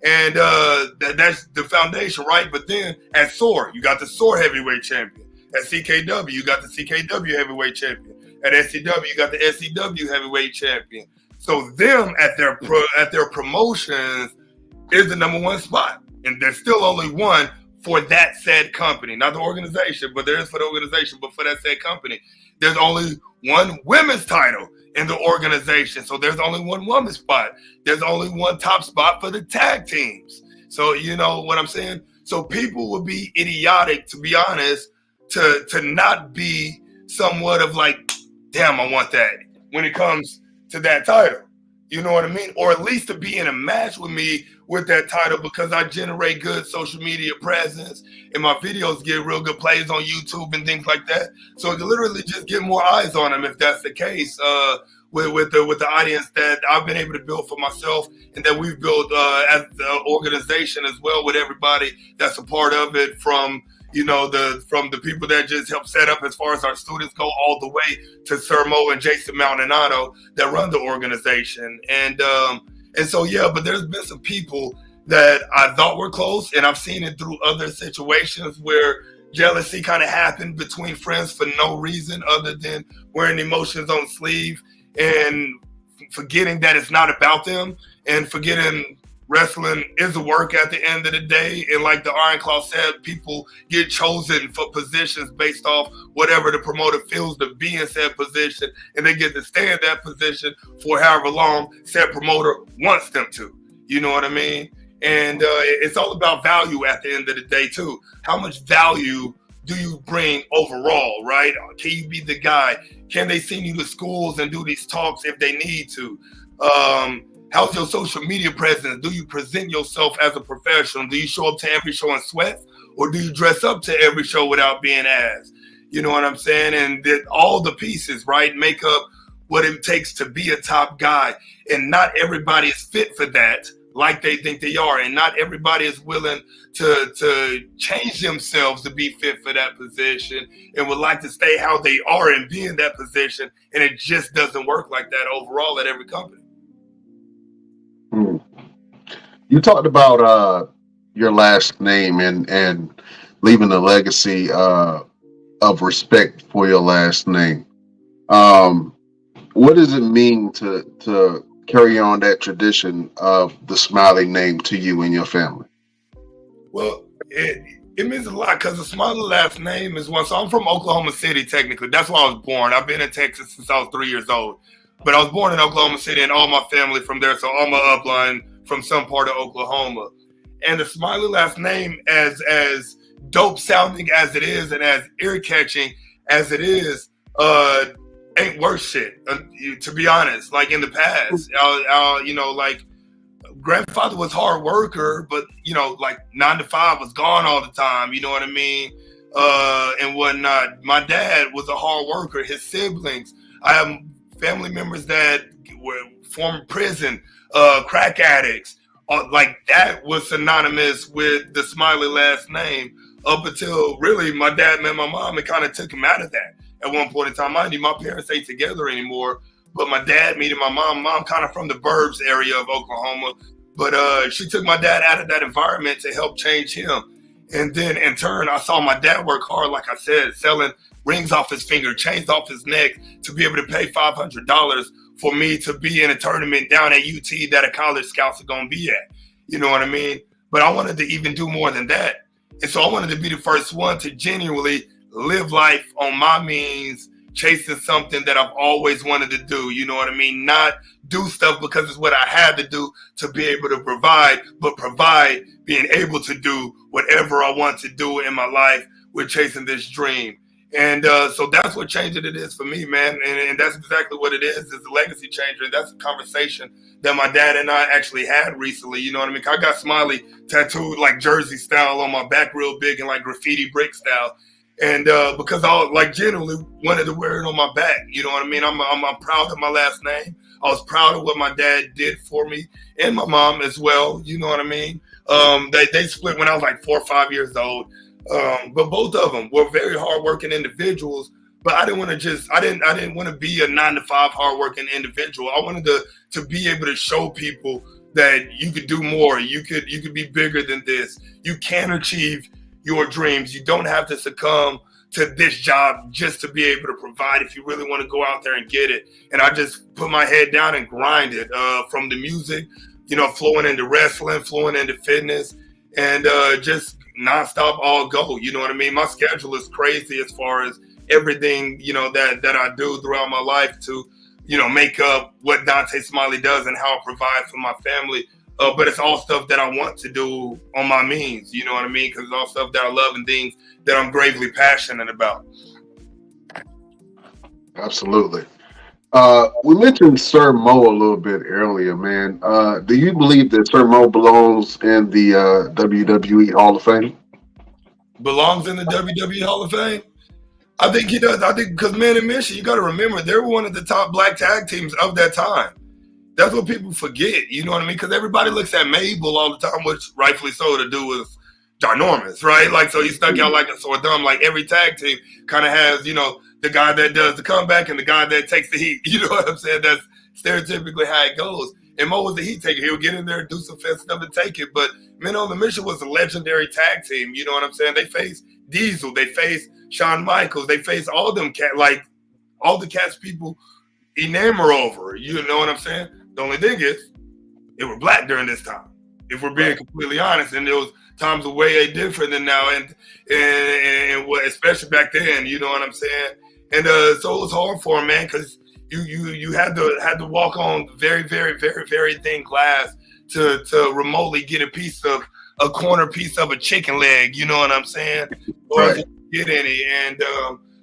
And that's the foundation, right? But then at SOAR, you got the SOAR heavyweight champion. At CKW, you got the CKW heavyweight champion. At SCW, you got the SCW heavyweight champion. So them at their promotions is the number one spot. And there's still only one for that said company. Not the organization, but there is for the organization, but for that said company. There's only one women's title in the organization. So there's only one women's spot. There's only one top spot for the tag teams. So you know what I'm saying? So people would be idiotic, to be honest, to not be somewhat of like, damn, I want that when it comes to that title. You know what I mean? Or at least to be in a match with me with that title, because I generate good social media presence and my videos get real good plays on YouTube and things like that. So you literally just get more eyes on them if that's the case, with the audience that I've been able to build for myself and that we've built as the organization as well, with everybody that's a part of it, from the people that just help set up as far as our students go, all the way to Sir Mo and Jason Maldonado that run the organization. And so, yeah, but there's been some people that I thought were close, and I've seen it through other situations where jealousy kind of happened between friends for no reason other than wearing emotions on sleeve and forgetting that it's not about them, and forgetting wrestling is a work at the end of the day. And like the Iron Claw said, people get chosen for positions based off whatever the promoter feels to be in said position, and they get to stay in that position for however long said promoter wants them to. You know what I mean? And it's all about value at the end of the day too. How much value do you bring overall, right? Can you be the guy? Can they send you to schools and do these talks if they need to? How's your social media presence? Do you present yourself as a professional? Do you show up to every show in sweats, or do you dress up to every show without being asked? You know what I'm saying? And that all the pieces, right, make up what it takes to be a top guy. And not everybody is fit for that like they think they are. And not everybody is willing to change themselves to be fit for that position and would like to stay how they are and be in that position. And it just doesn't work like that overall at every company. You talked about your last name and leaving a legacy of respect for your last name. What does it mean to carry on that tradition of the Smiley name to you and your family? Well, it means a lot because the Smiley last name is one. So I'm from Oklahoma City, technically. That's where I was born. I've been in Texas since I was 3 years old. But I was born in Oklahoma City and all my family from there. So all my upline from some part of Oklahoma. And the Smiley last name, as dope sounding as it is and as ear catching as it is, ain't worth shit, to be honest. Like in the past, like grandfather was hard worker, but like 9 to 5 was gone all the time. You know what I mean? And whatnot. My dad was a hard worker. His siblings, I have family members that were former prison, crack addicts. Like that was synonymous with the Smiley last name up until really my dad met my mom and kind of took him out of that. At one point in time, mind you, my parents ain't together anymore, but my dad meeting my mom kind of from the burbs area of Oklahoma, but she took my dad out of that environment to help change him. And then in turn, I saw my dad work hard, like I said, selling rings off his finger, chains off his neck to be able to pay $500 for me to be in a tournament down at UT that a college scouts are going to be at. You know what I mean? But I wanted to even do more than that. And so I wanted to be the first one to genuinely live life on my means, chasing something that I've always wanted to do. You know what I mean? Not do stuff because it's what I had to do to be able to provide, but provide being able to do whatever I want to do in my life with chasing this dream. And so that's what changing it is for me, man. And that's exactly what it is a legacy changer. And that's a conversation that my dad and I actually had recently. You know what I mean? I got Smiley tattooed like Jersey style on my back real big and like graffiti brick style. And because I like generally wanted to wear it on my back. You know what I mean? I'm proud of my last name. I was proud of what my dad did for me and my mom as well. You know what I mean? They split when I was like 4 or 5 years old. But both of them were very hardworking individuals. But I didn't want to be a 9 to 5 hardworking individual. I wanted to be able to show people that you could do more. You could be bigger than this. You can achieve your dreams. You don't have to succumb to this job just to be able to provide if you really want to go out there and get it. And I just put my head down and grind it from the music, flowing into wrestling, flowing into fitness, and just nonstop all go. You know what I mean? My schedule is crazy as far as everything, that I do throughout my life to, make up what Dontae Smiley does and how I provide for my family. But it's all stuff that I want to do on my means. You know what I mean? Because it's all stuff that I love and things that I'm gravely passionate about. Absolutely. We mentioned Sir Mo a little bit earlier, man. Do you believe that Sir Mo belongs in the WWE Hall of Fame? Belongs in the WWE Hall of Fame? I think he does. I think because Man and Mission, you got to remember, they were one of the top black tag teams of that time. That's what people forget, you know what I mean? Because everybody looks at Mabel all the time, which rightfully so, to do with ginormous, right? Like, so he stuck out like a sore thumb. Like every tag team kind of has, the guy that does the comeback and the guy that takes the heat. You know what I'm saying? That's stereotypically how it goes. And Mo was the heat taker. He'll get in there, do some fast stuff and take it. But Men on the Mission was a legendary tag team. You know what I'm saying? They faced Diesel. They faced Shawn Michaels. They faced all them all the cats people enamor over. You know what I'm saying? The only thing is, they were black during this time, if we're being completely honest. And there was times way different than now, and what, especially back then, you know what I'm saying? And so it was hard for him, man, because you had to walk on very, very, very, very thin glass to remotely get a corner piece of a chicken leg, you know what I'm saying? Or Right. if you get any. And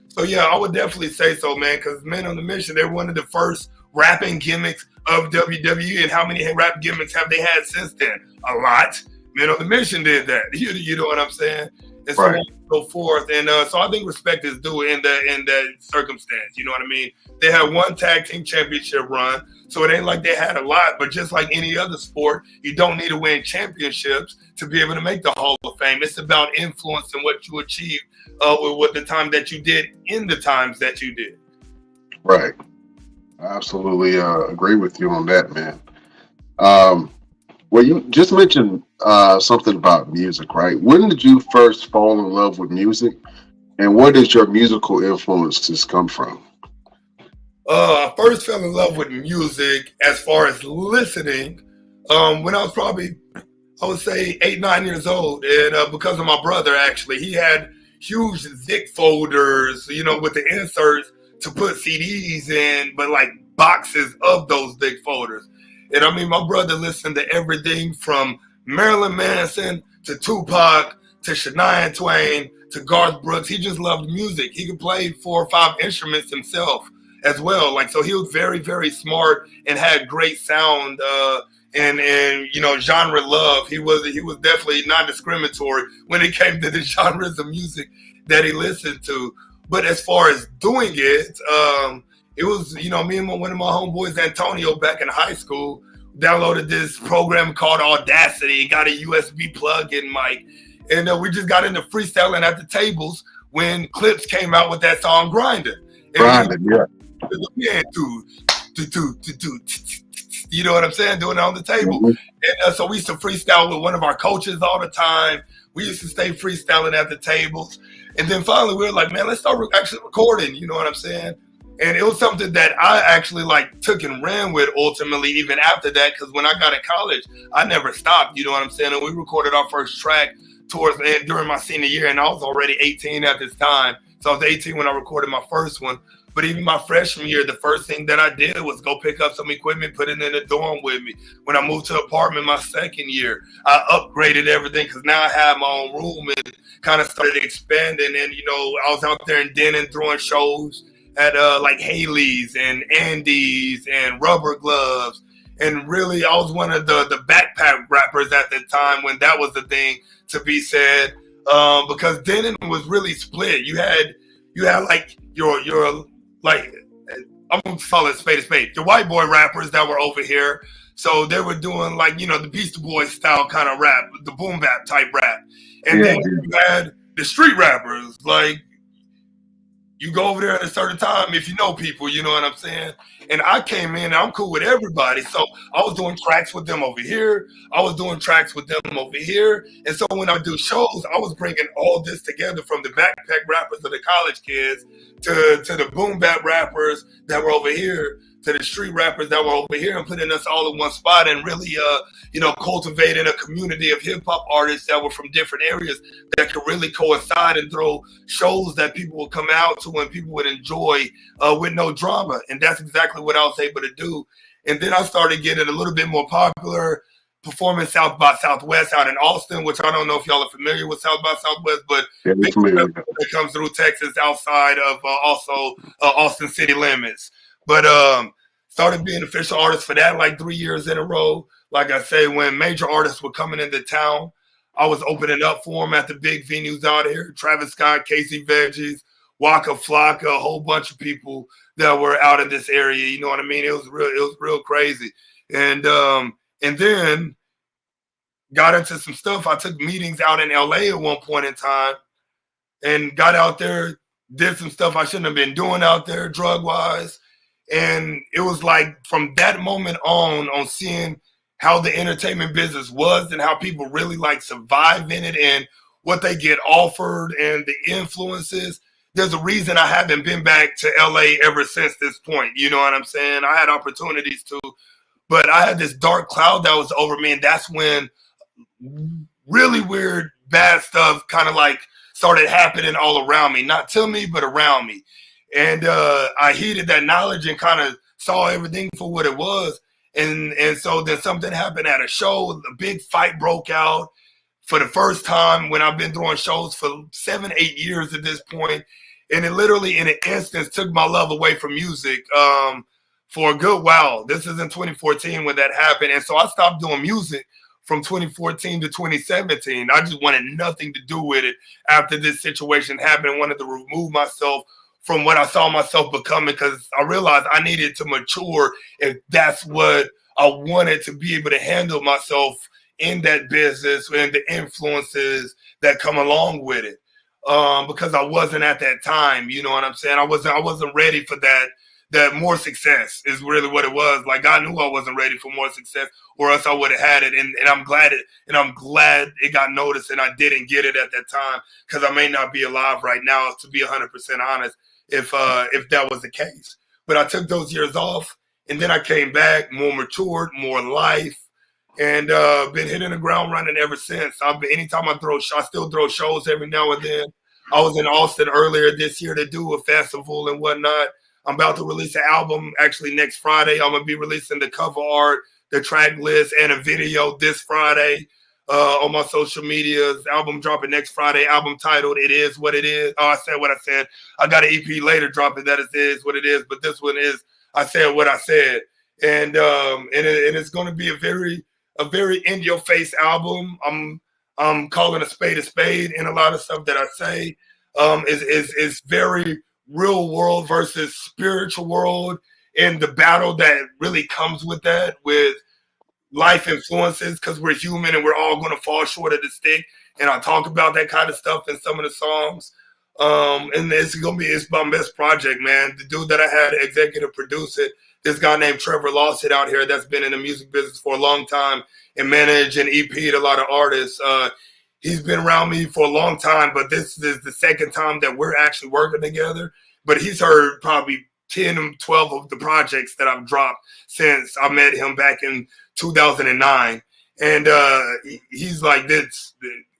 so yeah, I would definitely say so, man, because Men on the Mission, they're one of the first rapping gimmicks of WWE. And how many rap gimmicks have they had since then? A lot. Men on the Mission did that. You know what I'm saying? And so Right. on and so forth. And so I think respect is due in that circumstance. You know what I mean? They had one tag team championship run, so it ain't like they had a lot. But just like any other sport, you don't need to win championships to be able to make the Hall of Fame. It's about influence and what you achieve with the time that you did in the times that you did. Right. I absolutely agree with you on that, man. Well, you just mentioned something about music, right? When did you first fall in love with music, and where did your musical influences come from? I first fell in love with music as far as listening when I was probably, I would say, 8, 9 years old. And because of my brother, actually, he had huge Zic folders, you know, with the inserts to put CDs in, but like boxes of those Zic folders. And I mean, my brother listened to everything from Marilyn Manson to Tupac to Shania Twain to Garth Brooks. He just loved music. He could play 4 or 5 instruments himself as well. Like, so he was very, very smart and had great sound and you know, genre love. He was definitely non-discriminatory when it came to the genres of music that he listened to. But as far as doing it, it was, you know, me and one of my homeboys, Antonio, back in high school, downloaded this program called Audacity, got a USB plug-in mic, and we just got into freestyling at the tables when Clips came out with that song Grinding. Grinding, yeah. You know what I'm saying? Doing it on the table. And so we used to freestyle with one of our coaches all the time. We used to stay freestyling at the tables. And then finally we were like, man, let's start actually recording. You know what I'm saying? And it was something that I actually like took and ran with ultimately even after that, because when I got in college, I never stopped. You know what I'm saying? And we recorded our first track towards the end during my senior year, and I was already 18 at this time. So I was 18 when I recorded my first one. But even my freshman year, the first thing that I did was go pick up some equipment, put it in the dorm with me. When I moved to an apartment my second year, I upgraded everything because now I have my own room and kind of started expanding. And, you know, I was out there in Denton throwing shows at like Haley's and Andy's and Rubber Gloves. And really, I was one of the backpack rappers at the time when that was the thing to be said, because Denton was really split. You had like your like, I'm gonna call it spade a spade. The white boy rappers that were over here, so they were doing like, you know, the Beastie Boys style kind of rap, the boom bap type rap, and then you had the street rappers. Like, you go over there at a certain time if you know people, you know what I'm saying? And I came in, and I'm cool with everybody. So I was doing tracks with them over here. I was doing tracks with them over here. And so when I do shows, I was bringing all this together, from the backpack rappers to the college kids to the boom bap rappers that were over here, to the street rappers that were over here, and putting us all in one spot and really, you know, cultivating a community of hip hop artists that were from different areas that could really coincide and throw shows that people would come out to and people would enjoy with no drama. And that's exactly what I was able to do. And then I started getting a little bit more popular, performing South by Southwest out in Austin, which I don't know if y'all are familiar with South by Southwest, but it comes through Texas outside of also Austin city limits. But started being official artist for that like 3 years in a row. Like I say, when major artists were coming into town, I was opening up for them at the big venues out here. Travis Scott, Casey Veggies, Waka Flocka, a whole bunch of people that were out in this area. You know what I mean? It was real crazy. And then got into some stuff. I took meetings out in LA at one point in time and got out there, did some stuff I shouldn't have been doing out there drug-wise. And it was like from that moment on seeing how the entertainment business was and how people really like survive in it and what they get offered and the influences. There's a reason I haven't been back to LA ever since this point. You know what I'm saying? I had opportunities to, but I had this dark cloud that was over me. And that's when really weird, bad stuff kind of like started happening all around me, not to me, but around me. And I heeded that knowledge and kind of saw everything for what it was. And so then something happened at a show. A big fight broke out for the first time when I've been throwing shows for 7-8 years at this point. And it literally in an instance took my love away from music for a good while. This is in 2014 when that happened. And so I stopped doing music from 2014 to 2017. I just wanted nothing to do with it after this situation happened. I wanted to remove myself from what I saw myself becoming because I realized I needed to mature if that's what I wanted to be able to handle myself in that business and the influences that come along with it. Because I wasn't at that time, you know what I'm saying? I wasn't ready for that more success is really what it was. Like I knew I wasn't ready for more success or else I would have had it. And I'm glad it got noticed and I didn't get it at that time because I may not be alive right now, to be 100% honest, if that was the case. But I took those years off and then I came back more matured, more life, and been hitting the ground running ever since. Anytime I still throw shows every now and then. I was in Austin earlier this year to do a festival and whatnot. I'm about to release an album actually next Friday. I'm going to be releasing the cover art, the track list, and a video this Friday on my social medias. Album dropping next Friday. Album titled It Is What It Is. Oh, I said what I said. I got an EP later dropping that it is what it is. But this one is I said what I said. And it's going to be a very in your face album. I'm calling a spade, and a lot of stuff that I say is very real world versus spiritual world, and the battle that really comes with that, with life influences, because we're human and we're all going to fall short of the stick. And I talk about that kind of stuff in some of the songs. And it's my best project, man. The dude that I had to executive produce it, this guy named Trevor Lawson out here that's been in the music business for a long time and managed and EP'd a lot of artists. He's been around me for a long time, but this is the second time that we're actually working together. But he's heard probably 10 or 12 of the projects that I've dropped since I met him back in 2009. And he's like, this,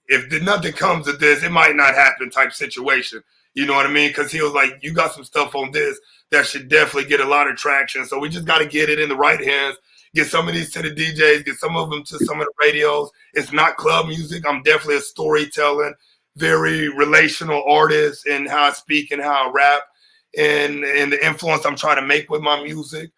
if nothing comes of this, it might not happen type situation. You know what I mean? Because he was like, you got some stuff on this that should definitely get a lot of traction. So we just got to get it in the right hands, get some of these to the DJs, get some of them to some of the radios. It's not club music. I'm definitely a storytelling, very relational artist in how I speak and how I rap and the influence I'm trying to make with my music.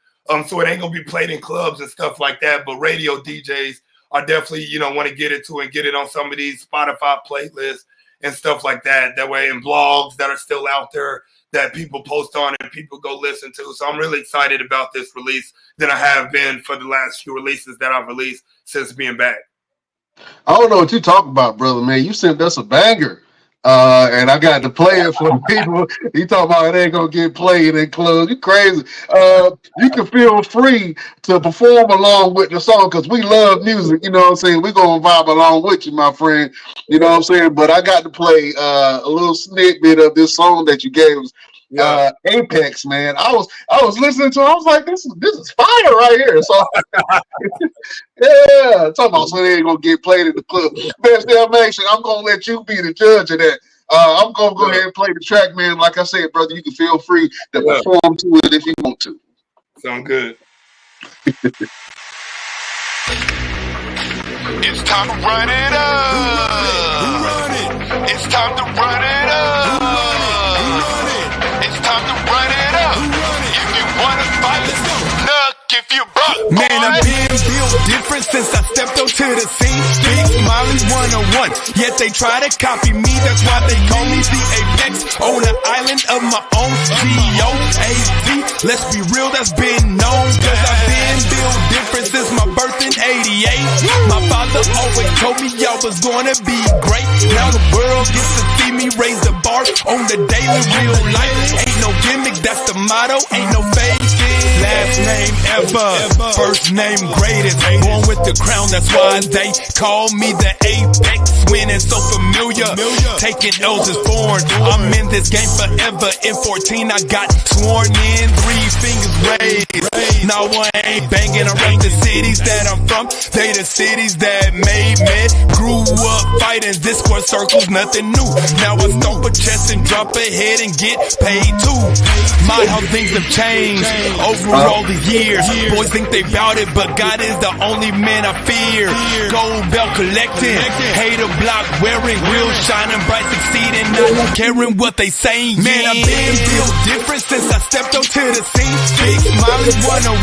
So it ain't going to be played in clubs and stuff like that. But radio DJs are definitely, want to get it to and get it on some of these Spotify playlists and stuff like that. That way, and blogs that are still out there that people post on and people go listen to. So I'm really excited about this release than I have been for the last few releases that I've released since being back. I don't know what you talking about, brother, man. You sent us a banger. And I got to play it for the people. You talking about it ain't gonna get played in clubs. You crazy. You can feel free to perform along with the song because we love music, you know what I'm saying? We're gonna vibe along with you, my friend. You know what I'm saying? But I got to play a little snippet of this song that you gave us. Apex, man. I was listening to it. I was like, this is fire right here. So yeah, talking about so they ain't gonna get played in the club. Best damn action. I'm gonna let you be the judge of that. I'm gonna go ahead and play the track, man. Like I said, brother, you can feel free to perform to it if you want to. Sound good. It's time to run it up. It's time to run it up. It's time to run it up. If you wanna fight, let's go. Look, if you buck, man, I've been built different since I stepped onto the scene. Big Smiley 101, yet they try to copy me. That's why they call me the Apex on an island of my own. G-O-A-Z. Let's be real, that's been known. Cause I've been built different since my birth in '88. My father always told me I was gonna be great. Now the world gets to see me raise the bar on the daily, real life. Ain't no gimmick, that's the motto. Ain't no faking. Last name ever, first name greatest. Born with the crown, that's why they call me the Apex. Winning so familiar, taking L's is foreign. I'm in this game forever. In 14 I got sworn in, 3 fingers raised. Now I ain't banging around the cities that I'm from. They the cities that made me. Grew up fighting Discord circles, nothing new. Now I stomp a chest and drop a head and get paid too. My how things have changed over through all the years. Boys think they bout it, but God is the only man I fear. Gold belt collecting, hater block wearing, real shining bright, succeeding, not caring what they saying. Man, I've been built different since I stepped up to the scene. Big Smiley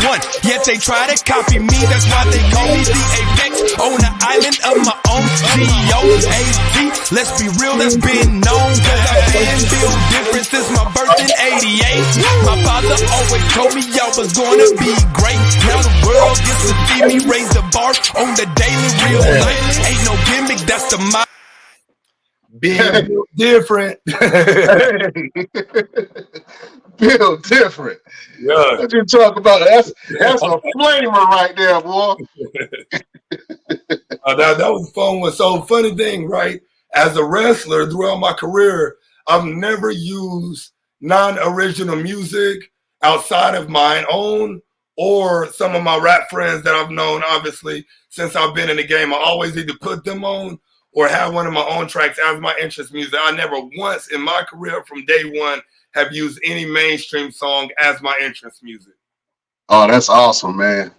101, yet they try to copy me. That's why they call me the Apex on the island of my own. G-O-A-T, let's be real, that's been known. Cause I've been built different since my birth in 88. My father always told me I was gonna be great. Now the world gets to see me raise the bar on the daily, real life. Ain't no gimmick, that's the mind. Being different. Built different. Yeah. What you talk about? That's a flamer right there, boy. That was fun. Was so funny thing, right? As a wrestler throughout my career, I've never used non-original music outside of my own or some of my rap friends that I've known, obviously, since I've been in the game. I always either put them on or have one of my own tracks as my interest music. I never once in my career from day one have used any mainstream song as my interest music. Oh, that's awesome, man.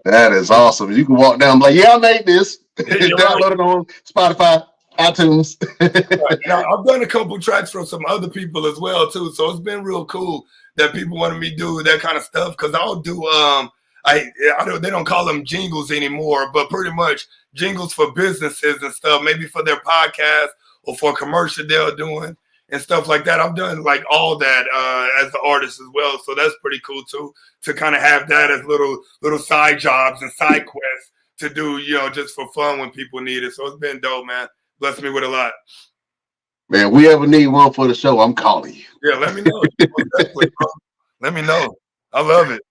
That is awesome. You can walk down and be like, yeah, I made this. Download it on Spotify, iTunes. Right. Now, I've done a couple tracks from some other people as well, too. So it's been real cool that people wanted me to do that kind of stuff. Because I'll do, they don't call them jingles anymore, but pretty much jingles for businesses and stuff, maybe for their podcast or for a commercial they're doing and stuff like that. I've done like all that as the artist as well. So that's pretty cool too, to kind of have that as little side jobs and side quests to do, just for fun when people need it. So it's been dope, man. Blessed me with a lot. Man, we ever need one for the show, I'm calling you. Yeah, let me know. Let me know. I love it.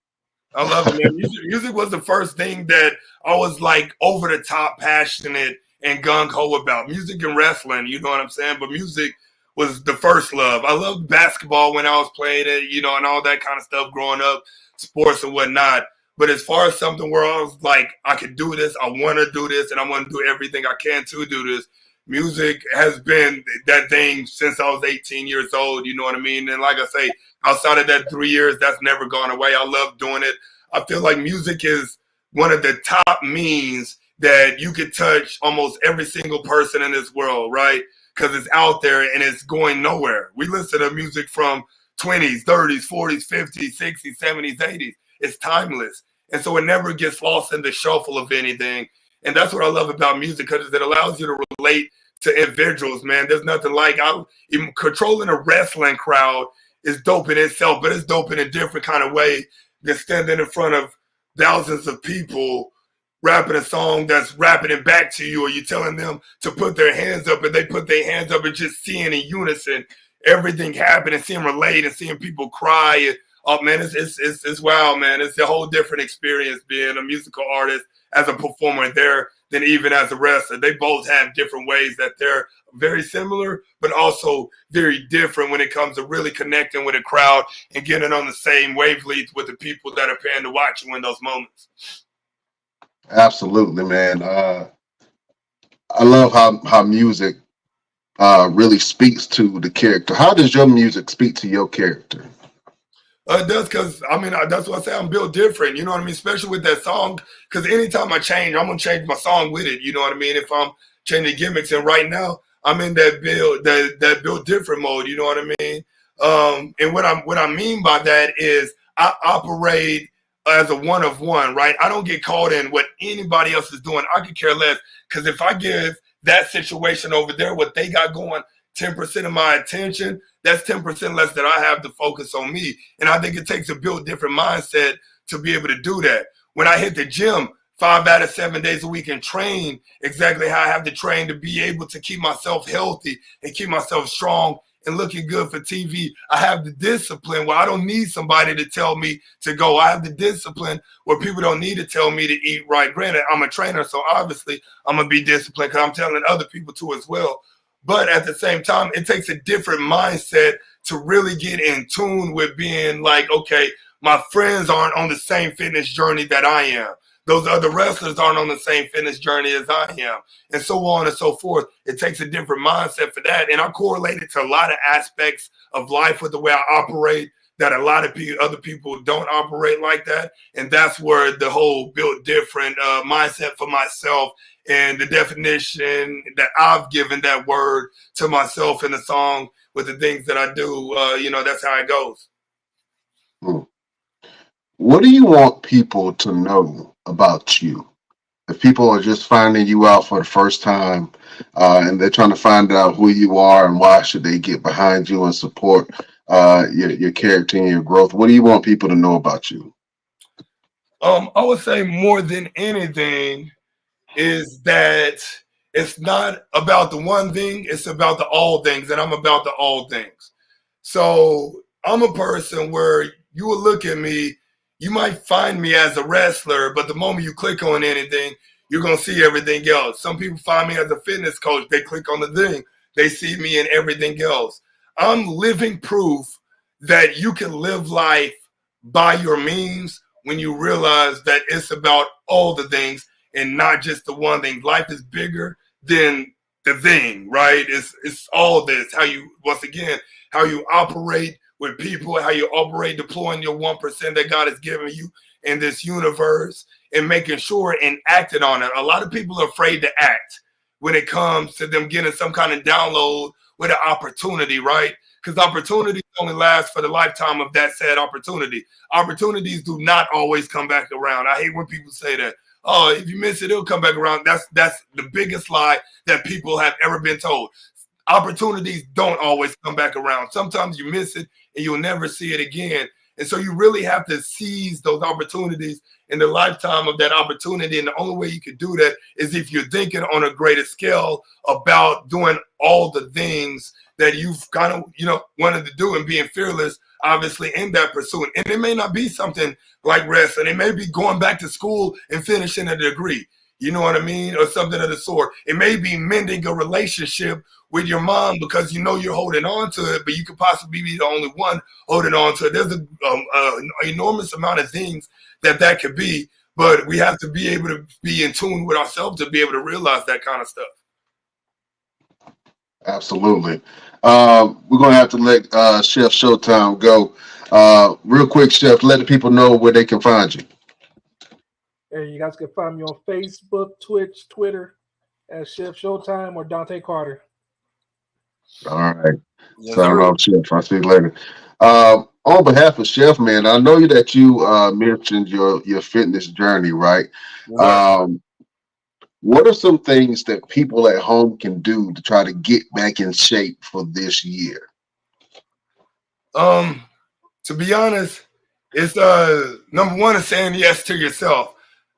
I love it, man. Music was the first thing that I was like over the top passionate and gung-ho about. Music and wrestling, you know what I'm saying? But music was the first love. I loved basketball when I was playing it, and all that kind of stuff growing up, sports and whatnot. But as far as something where I was like, I could do this, I want to do this, and I want to do everything I can to do this, music has been that thing since I was 18 years old, you know what I mean? And like I say, outside of that 3 years, that's never gone away. I love doing it. I feel like music is one of the top means that you could touch almost every single person in this world, right? Because it's out there and it's going nowhere. We listen to music from 20s, 30s, 40s, 50s, 60s, 70s, 80s. It's timeless. And so it never gets lost in the shuffle of anything. And that's what I love about music, because it allows you to relate to individuals, man. There's nothing like even controlling a wrestling crowd is dope in itself, but it's dope in a different kind of way than standing in front of thousands of people rapping a song that's rapping it back to you, or you telling them to put their hands up and they put their hands up, and just seeing in unison everything happen and seeing relate and seeing people cry. And, oh man, it's wild, man. It's a whole different experience being a musical artist as a performer there than even as a wrestler. They both have different ways that they're very similar, but also very different when it comes to really connecting with a crowd and getting on the same wavelength with the people that are paying to watch you in those moments. Absolutely, man. I love how music really speaks to the character. How does your music speak to your character? It does, because, that's what I say, I'm built different, you know what I mean? Especially with that song, because anytime I change, I'm going to change my song with it, you know what I mean? If I'm changing gimmicks, and right now, I'm in that build different mode, you know what I mean? And what I mean by that is I operate as a one of one, right? I don't get caught in what anybody else is doing. I could care less, because if I give that situation over there what they got going 10% of my attention, that's 10% less that I have to focus on me. And I think it takes a build different mindset to be able to do that. When I hit the gym 5 out of 7 days a week and train exactly how I have to train to be able to keep myself healthy and keep myself strong and looking good for TV, I have the discipline where I don't need somebody to tell me to go. I have the discipline where people don't need to tell me to eat right. Granted, I'm a trainer, so obviously I'm going to be disciplined because I'm telling other people to as well. But at the same time, it takes a different mindset to really get in tune with being like, okay, my friends aren't on the same fitness journey that I am. Those other wrestlers aren't on the same fitness journey as I am, and so on and so forth. It takes a different mindset for that. And I correlate it to a lot of aspects of life with the way I operate, that a lot of other people don't operate like that. And that's where the whole build different mindset for myself and the definition that I've given that word to myself in the song with the things that I do. That's how it goes. What do you want people to know about you? If people are just finding you out for the first time and they're trying to find out who you are and why should they get behind you and support your character and your growth, what do you want people to know about you? I would say more than anything is that it's not about the one thing, it's about the all things, and I'm about the all things. So I'm a person where you will look at me, you might find me as a wrestler, but the moment you click on anything, you're going to see everything else. Some people find me as a fitness coach. They click on the thing. They see me in everything else. I'm living proof that you can live life by your means when you realize that it's about all the things and not just the one thing. Life is bigger than the thing, right? It's all this. How you operate with people, how you operate deploying your 1% that God has given you in this universe and making sure and acting on it. A lot of people are afraid to act when it comes to them getting some kind of download with an opportunity, right? Because opportunities only last for the lifetime of that said opportunity. Opportunities do not always come back around. I hate when people say that. Oh, if you miss it, it'll come back around. That's the biggest lie that people have ever been told. Opportunities don't always come back around. Sometimes you miss it and you'll never see it again. And so you really have to seize those opportunities in the lifetime of that opportunity. And the only way you can do that is if you're thinking on a greater scale about doing all the things that you've kind of, wanted to do and being fearless, obviously, in that pursuit. And it may not be something like wrestling. It may be going back to school and finishing a degree. You know what I mean? Or something of the sort. It may be mending a relationship with your mom because you're holding on to it, but you could possibly be the only one holding on to it. There's an enormous amount of things that could be, but we have to be able to be in tune with ourselves to be able to realize that kind of stuff. Absolutely. We're going to have to let Chef Showtime go. Real quick, Chef, let the people know where they can find you. Hey, you guys can find me on Facebook, Twitch, Twitter as Chef Showtime or Dontae Carter. All right. Yes, Sign sir. off, Chef. I'll see you later. On behalf of Chef, man, I know that you mentioned your fitness journey, right? Yes, What are some things that people at home can do to try to get back in shape for this year? To be honest, it's number one is saying yes to yourself.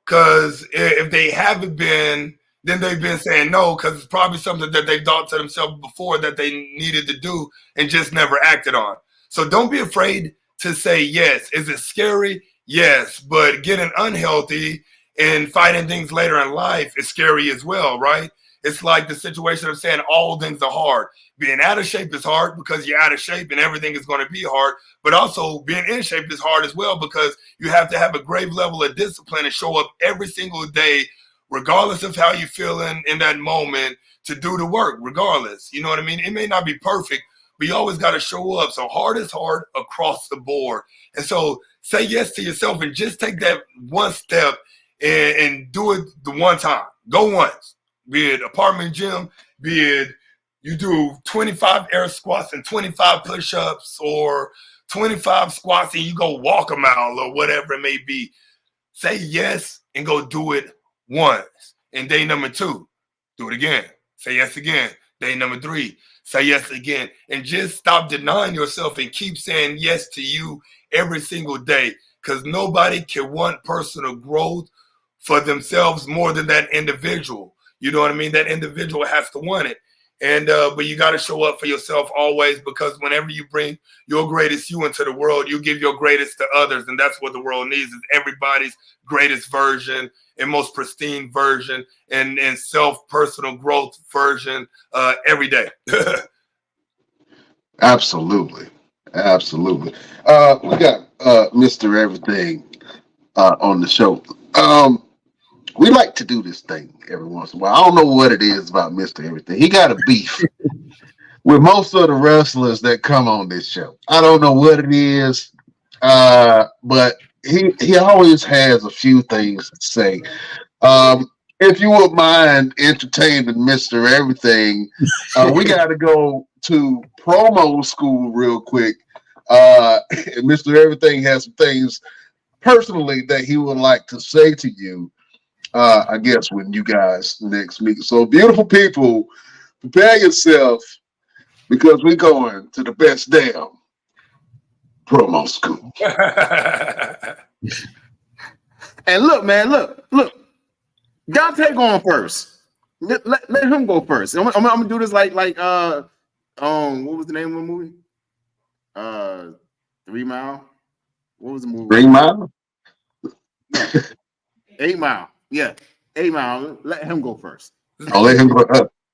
Because if they haven't been, then they've been saying no, because it's probably something that they thought to themselves before that they needed to do and just never acted on. So don't be afraid to say yes. Is it scary? Yes. But getting unhealthy and fighting things later in life is scary as well, right? It's like the situation of saying all things are hard. Being out of shape is hard because you're out of shape and everything is going to be hard. But also being in shape is hard as well because you have to have a great level of discipline and show up every single day, regardless of how you feel in that moment, to do the work, regardless. You know what I mean? It may not be perfect, but you always got to show up. So hard is hard across the board. And so say yes to yourself and just take that one step and do it the one time. Go once. Be it apartment gym, be it you do 25 air squats and 25 push-ups or 25 squats and you go walk a mile or whatever it may be. Say yes and go do it once. And day number 2, do it again. Say yes again. Day number 3, say yes again. And just stop denying yourself and keep saying yes to you every single day because nobody can want personal growth for themselves more than that individual. You know what I mean? That individual has to want it. And but you got to show up for yourself always because whenever you bring your greatest you into the world, you give your greatest to others. And that's what the world needs is everybody's greatest version and most pristine version and self-personal growth version every day. Absolutely. Absolutely. We got Mr. Everything on the show. We like to do this thing every once in a while. I don't know what it is about Mr. Everything. He got a beef with most of the wrestlers that come on this show. I don't know what it is, but he always has a few things to say. If you would mind entertaining Mr. Everything, we got to go to promo school real quick. And Mr. Everything has some things personally that he would like to say to you. I guess when you guys next meet. So, beautiful people, prepare yourself because we're going to the best damn promo school. And look, man, look. Dontae going first. Let him go first. I'm gonna do this like what was the name of the movie? 3 Mile. What was the movie? 3 Mile? No. 8 Mile. Yeah, 8 Mile. Let him go first. I'll let him go.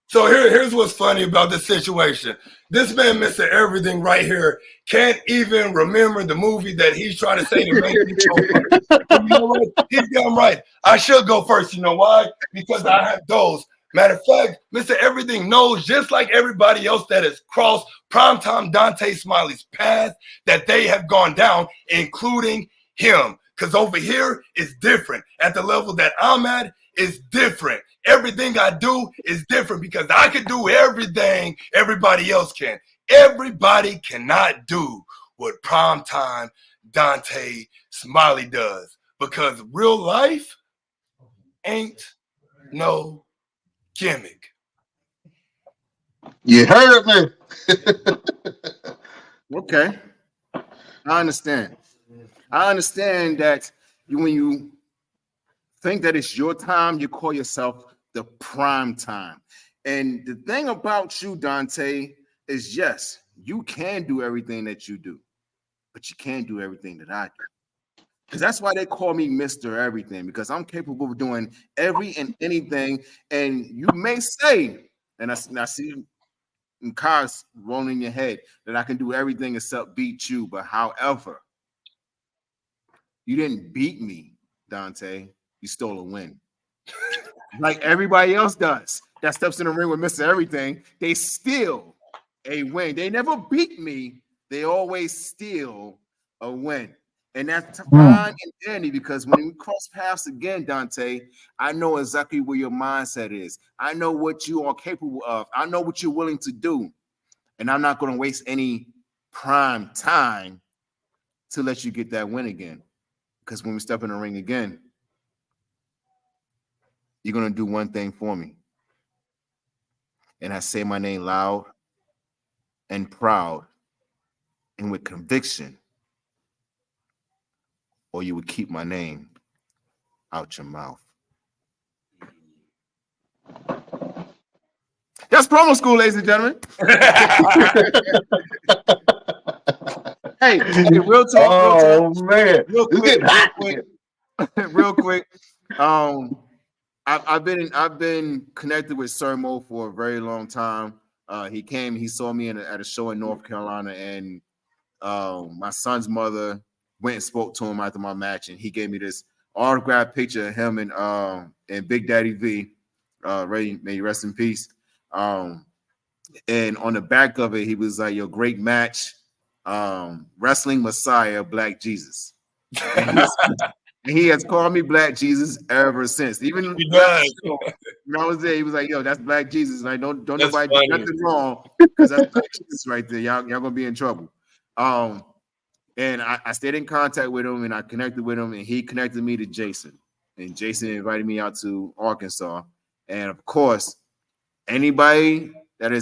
So here's what's funny about this situation. This man, Mr. Everything right here, can't even remember the movie that he's trying to say to make it go first. You know what? He's damn right. I should go first. You know why? Because I have those. Matter of fact, Mr. Everything knows, just like everybody else that has crossed primetime Dontae Smiley's path, that they have gone down, including him. Because over here is different. At the level that I'm at is different. Everything I do is different because I can do everything everybody else can. Everybody cannot do what primetime Dontae Smiley does because real life ain't no gimmick. You heard me. Okay. I understand. I understand that when you think that it's your time, you call yourself the prime time. And the thing about you, Dontae, is yes, you can do everything that you do, but you can't do everything that I do. Because that's why they call me Mr. Everything, because I'm capable of doing every and anything. And you may say, and I see in cars rolling in your head, that I can do everything except beat you. But however, you didn't beat me, Dontae. You stole a win. Like everybody else does that steps in the ring with Mr. Everything, they steal a win. They never beat me. They always steal a win. And that's fine and dandy because when we cross paths again, Dontae, I know exactly where your mindset is. I know what you are capable of. I know what you're willing to do. And I'm not going to waste any prime time to let you get that win again. Because when we step in the ring again, you're going to do one thing for me. And I say my name loud and proud and with conviction, or you would keep my name out your mouth. That's promo school, ladies and gentlemen. Hey, real talk. Man. Real quick. I've been connected with Sir Mo for a very long time. He came, he saw me at a show in North Carolina, and my son's mother went and spoke to him after my match, and he gave me this autographed picture of him and Big Daddy V. May he rest in peace. And on the back of it, he was like, "Your great match, wrestling Messiah, Black Jesus." And he has called me Black Jesus ever since. Even He does. when I was there, he was like, "Yo, that's Black Jesus." Like, don't That's nobody funny. do nothing wrong because that's Black Jesus right there. Y'all gonna be in trouble. And I stayed in contact with him and I connected with him, and he connected me to Jason. And Jason invited me out to Arkansas. And of course, anybody that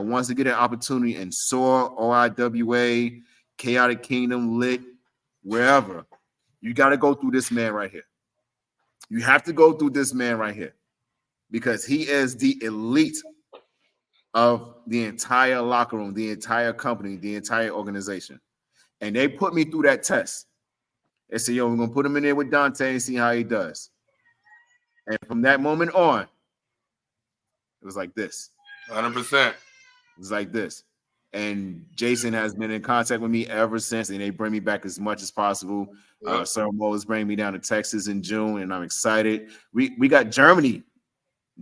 wants to get an opportunity in SOAR, OIWA, Chaotic Kingdom, Lit, wherever, you got to go through this man right here. You have to go through this man right here because he is the elite of the entire locker room, the entire company, the entire organization. And they put me through that test. They said, "Yo, we're going to put him in there with Dontae and see how he does." And from that moment on, it was like this. 100%. It was like this. And Jason has been in contact with me ever since, and they bring me back as much as possible. Yep. Sir Mo is bringing me down to Texas in June, and I'm excited. We got Germany,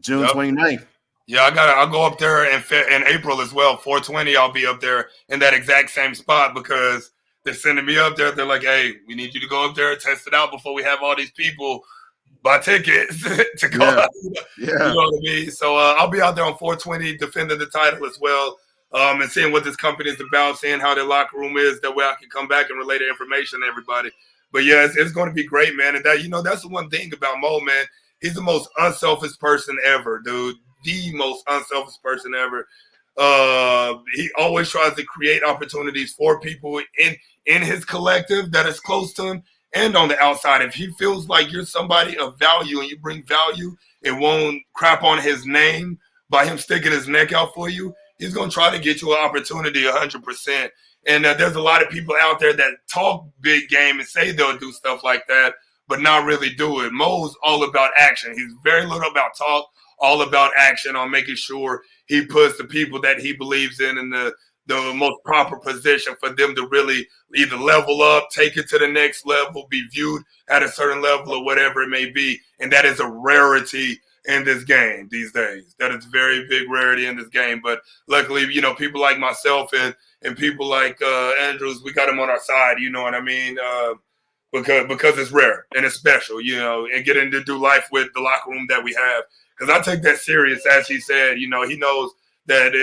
June Yep. 29th. Yeah, I'll go up there in April as well. 420, I'll be up there in that exact same spot because they're sending me up there. They're like, hey, we need you to go up there and test it out before we have all these people buy tickets to go. Yeah. You know what I mean? So I'll be out there on 420 defending the title as well, and seeing what this company is about, seeing how their locker room is. That way I can come back and relay the information to everybody. But yeah, it's going to be great, man. And that's the one thing about Mo, man. He's the most unselfish person ever, dude. The most unselfish person ever. He always tries to create opportunities for people in his collective that is close to him and on the outside. If he feels like you're somebody of value and you bring value, it won't crap on his name by him sticking his neck out for you. He's going to try to get you an opportunity 100%. And there's a lot of people out there that talk big game and say they'll do stuff like that, but not really do it. Mo's all about action. He's very little about talk, all about action on making sure he puts the people that he believes in the most proper position for them to really either level up, take it to the next level, be viewed at a certain level or whatever it may be. And that is a rarity in this game these days. That is very big rarity in this game. But luckily, people like myself and people like Andrews, we got him on our side, you know what I mean? Because it's rare and it's special, and getting to do life with the locker room that we have. Because I take that serious, as he said. He knows that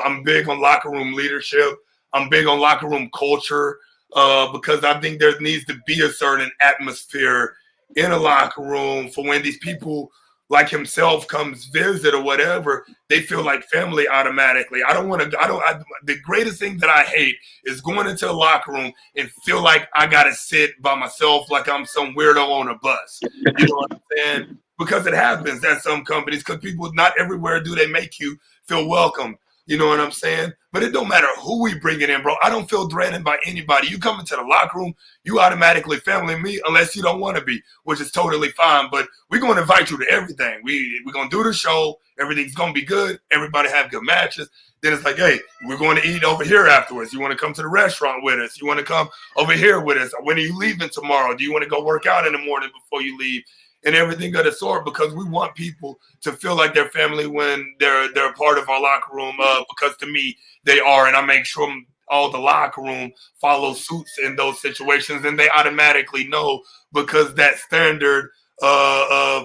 I'm big on locker room leadership. I'm big on locker room culture because I think there needs to be a certain atmosphere in a locker room for when these people like himself comes visit or whatever, they feel like family automatically. The greatest thing that I hate is going into a locker room and feel like I got to sit by myself like I'm some weirdo on a bus. You know what I'm saying? Because it happens at some companies, because people, not everywhere do they make you feel welcome. You know what I'm saying? But it don't matter who we bring it in, bro. I don't feel threatened by anybody. You come into the locker room, you automatically family me unless you don't want to be, which is totally fine. But we're going to invite you to everything. We're going to do the show. Everything's going to be good. Everybody have good matches. Then it's like, hey, we're going to eat over here afterwards. You want to come to the restaurant with us? You want to come over here with us? When are you leaving tomorrow? Do you want to go work out in the morning before you leave? And everything of the sort, because we want people to feel like they're family when they're a part of our locker room. Because to me, they are, and I make sure all the locker room follow suits in those situations, and they automatically know because that standard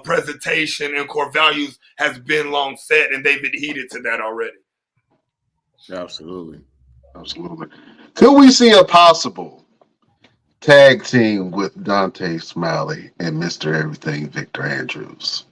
presentation and core values has been long set, and they've adhered to that already. Absolutely. Could we see a possible tag team with Dontae Smiley and Mr. Everything Victor Andrews?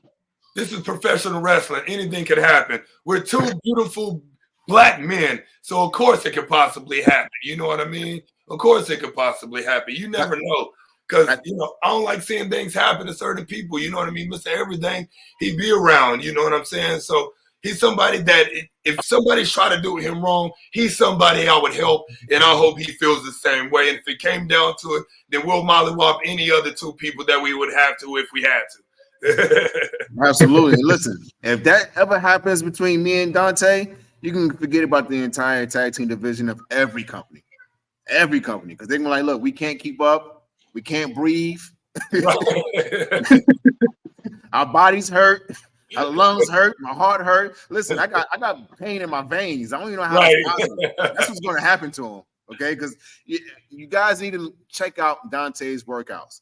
This is professional wrestling. Anything can happen. We're two beautiful black men, so of course it could possibly happen. You know what I mean? Of course it could possibly happen. You never know. Because, I don't like seeing things happen to certain people. You know what I mean? Mr. Everything, he be around. You know what I'm saying? So he's somebody that if somebody's trying to do him wrong, he's somebody I would help, and I hope he feels the same way. And if it came down to it, then we'll mollywop any other two people that we would have to if we had to. Absolutely. Listen, if that ever happens between me and Dontae, you can forget about the entire tag team division of every company, because they're gonna like, look, we can't keep up. We can't breathe. Our bodies hurt. Our lungs hurt. My heart hurt. Listen, I got pain in my veins. I don't even know how that's possible. That's what's going to happen to him. Okay, because you guys need to check out Dontae's workouts.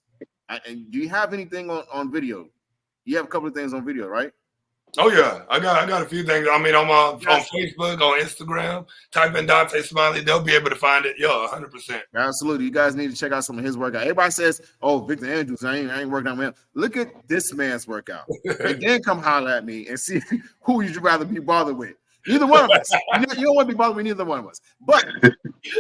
And do you have anything on video? You have a couple of things on video, right? Oh yeah, I got a few things. I mean, on Facebook, on Instagram, type in Dontae Smiley, they'll be able to find it. Yeah, 100%. Absolutely. You guys need to check out some of his workout. Everybody says, "Oh, Victor Andrews, I ain't working out with him." Look at this man's workout, and then come holler at me and see who you'd rather be bothered with. Neither one of us. You don't want to be bothered with neither one of us. But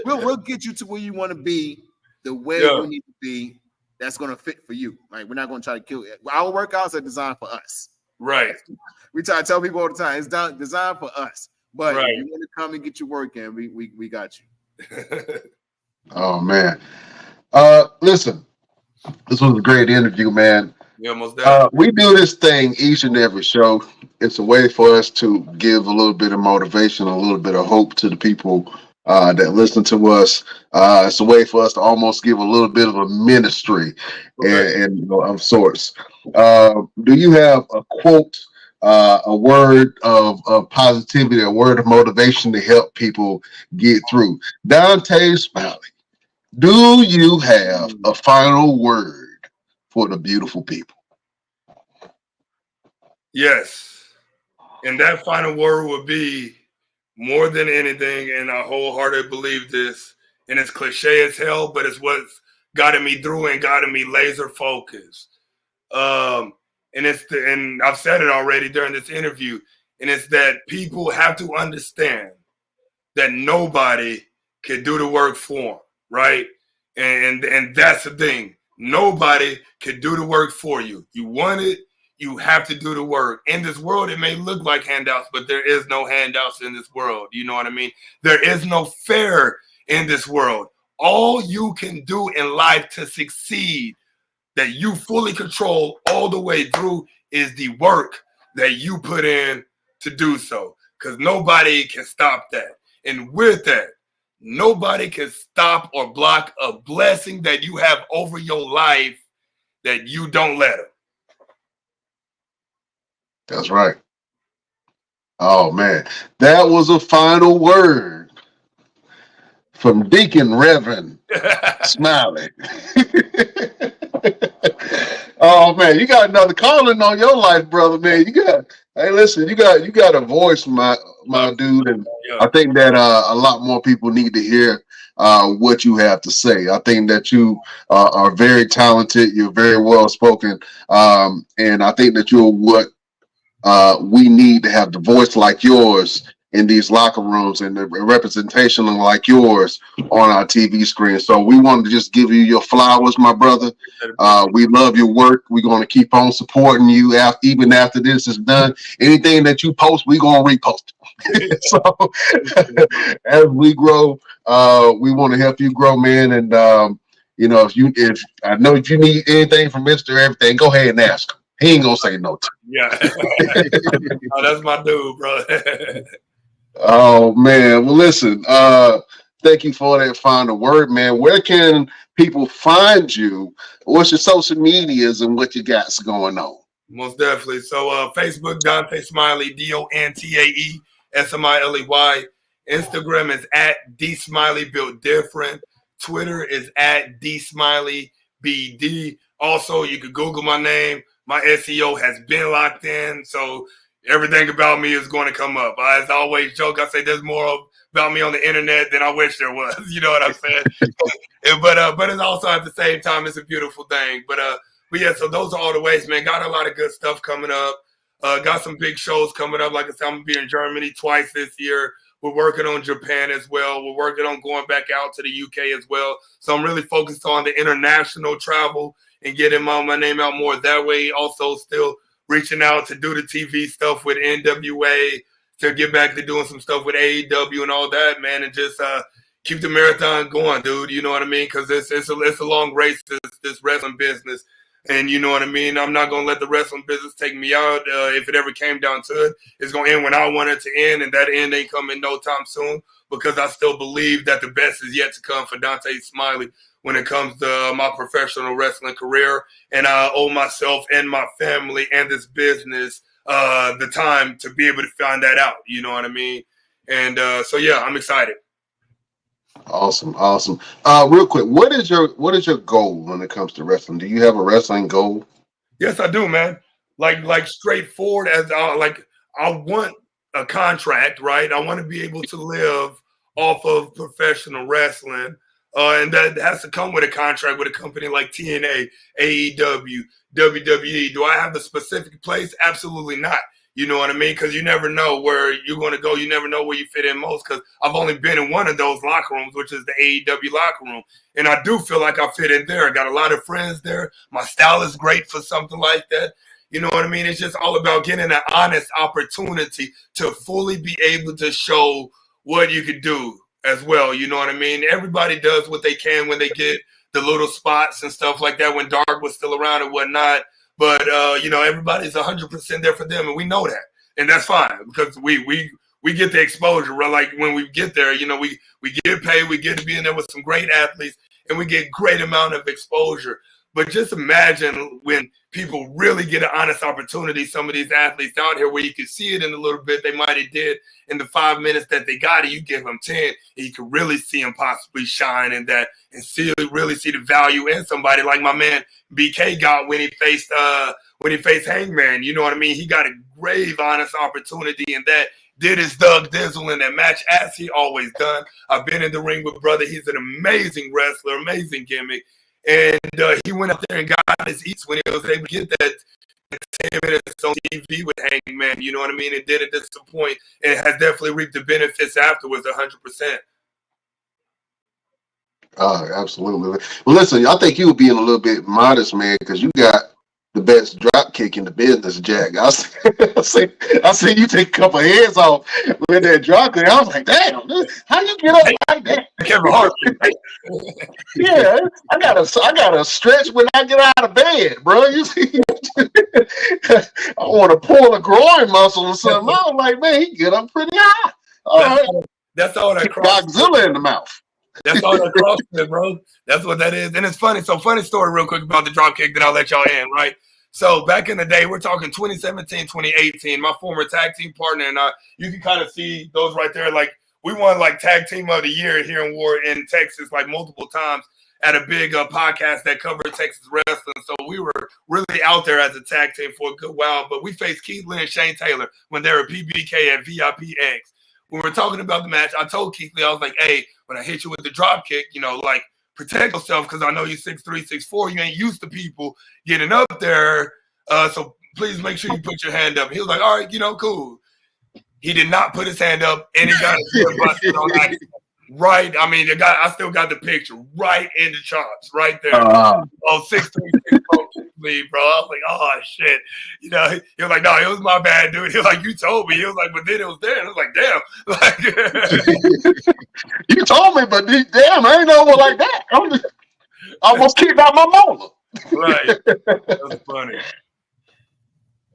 we'll get you to where you want to be, the way you need to be. That's going to fit for you. Like, we're not going to try to kill it. Our workouts are designed for us. Right. We try to tell people all the time, it's designed for us. But if you want to come and get your work in, we got you. Oh man. Listen, this was a great interview, man. Yeah, most definitely. We do this thing each and every show. It's a way for us to give a little bit of motivation, a little bit of hope to the people that listen to us. It's a way for us to almost give a little bit of a ministry and of sorts. Do you have a quote a word of positivity, a word of motivation to help people get through. Dontae Smiley, do you have a final word for the beautiful people? Yes. And that final word would be, more than anything, and I wholeheartedly believe this, and it's cliche as hell, but it's what's gotten me through and gotten me laser focused. And I've said it already during this interview, and it's that people have to understand that nobody can do the work for them, right? And that's the thing. Nobody can do the work for you. You want it, you have to do the work. In this world, it may look like handouts, but there is no handouts in this world. You know what I mean? There is no fair in this world. All you can do in life to succeed, that you fully control all the way through, is the work that you put in to do so. Because nobody can stop that. And with that, nobody can stop or block a blessing that you have over your life that you don't let them. That's right. Oh man, that was a final word from Deacon Reverend Smiley. Oh man, you got another calling on your life, brother. Man, hey, listen, you got a voice, my dude, and Yeah. I think that a lot more people need to hear what you have to say. I think that you are very talented. You're very well spoken, and I think that you're what we need to have the voice like yours in these locker rooms and the representation like yours on our TV screen. So we wanted to just give you your flowers, my brother. We love your work. We're going to keep on supporting you even after this is done. Anything that you post, we're going to repost. So as we grow, we want to help you grow, man. And if I know if you need anything from Mr. Everything, go ahead and ask him. He ain't gonna say no to you. Yeah. Oh, that's my dude, bro. Oh man. Well, listen, thank you for that final word, man. Where can people find you? What's your social medias and what you got going on? Most definitely. So Facebook, Dontae Smiley, DONTAE SMILEY. Instagram is at DSmiley Built Different. Twitter is at DSmileyBD. Also, you could Google my name. My SEO has been locked in, so everything about me is going to come up. As I always joke, I say there's more about me on the internet than I wish there was. You know what I'm saying? But it's also at the same time, it's a beautiful thing. But yeah, so those are all the ways, man. Got a lot of good stuff coming up. Got some big shows coming up. Like I said, I'm going to be in Germany twice this year. We're working on Japan as well. We're working on going back out to the UK as well. So I'm really focused on the international travel and getting my name out more that way. Also still reaching out to do the TV stuff with NWA, to get back to doing some stuff with AEW and all that, man, and just keep the marathon going, dude. You know what I mean? Because it's a long race, this wrestling business. And you know what I mean? I'm not going to let the wrestling business take me out. If it ever came down to it, it's going to end when I want it to end, and that end ain't coming no time soon, because I still believe that the best is yet to come for Dontae Smiley when it comes to my professional wrestling career. And I owe myself and my family and this business the time to be able to find that out. You know what I mean? And so, yeah, I'm excited. Awesome. Real quick, what is your goal when it comes to wrestling? Do you have a wrestling goal? Yes, I do, man. Like straightforward as I want a contract, right? I want to be able to live off of professional wrestling. And that has to come with a contract with a company like TNA, AEW, WWE. Do I have the specific place? Absolutely not. You know what I mean? Because you never know where you're going to go. You never know where you fit in most, because I've only been in one of those locker rooms, which is the AEW locker room. And I do feel like I fit in there. I got a lot of friends there. My style is great for something like that. You know what I mean? It's just all about getting an honest opportunity to fully be able to show what you could do as well. You know what I mean? Everybody does what they can when they get the little spots and stuff like that, when Dark was still around and whatnot. But, everybody's 100% there for them, and we know that. And that's fine, because we get the exposure. Right? Like when we get there, we get paid, we get to be in there with some great athletes, and we get great amount of exposure. But just imagine when people really get an honest opportunity, some of these athletes out here where you can see it in a little bit they might have did in the 5 minutes that they got it, you give them 10, and you can really see them possibly shine in that and really see the value in somebody like my man BK got when he faced Hangman. You know what I mean? He got a grave honest opportunity in that. Did his Doug Dizzle in that match as he always done. I've been in the ring with brother. He's an amazing wrestler, amazing gimmick. And he went up there and got his eats when he was able to get that 10 minutes on TV with Hangman, you know what I mean? And didn't disappoint and has definitely reaped the benefits afterwards 100%. Oh, absolutely. Well, listen, I think you were being a little bit modest, man, because you got the best drop kick in the business, Jack. I see you take a couple of heads off with that drop kick. I was like, damn, how you get up like that? Kevin Hart. Yeah, I gotta stretch when I get out of bed, bro. You see, I want to pull a groin muscle or something. I was like, man, he get up pretty high. All right, that's all that Godzilla in the mouth. That's all that CrossFit, bro. That's what that is. And it's funny. So funny story real quick about the drop kick, then I'll let y'all in, right? So back in the day, we're talking 2017, 2018, my former tag team partner and I, you can kind of see those right there. Like we won like tag team of the year here in Texas, like multiple times at a big podcast that covered Texas wrestling. So we were really out there as a tag team for a good while, but we faced Keith Lee and Shane Taylor when they were PBK and VIPX. When we were talking about the match, I told Keith Lee, I was like, hey, when I hit you with the drop kick, you know, like protect yourself because I know you're 6'3", 6'4". You ain't used to people getting up there. So please make sure you put your hand up. He was like, all right, you know, cool. He did not put his hand up and he got his foot busted on accident. Right. I mean, I still got the picture right in the chops right there. Oh, 6'3", 6'4", bro. I was like, oh, shit. You know, he was like, no, it was my bad, dude. He was like, you told me. He was like, but then it was there. And I was like, damn. Like, you told me, but damn, I ain't know it like that. I almost kicked out my molar. Right. That's funny.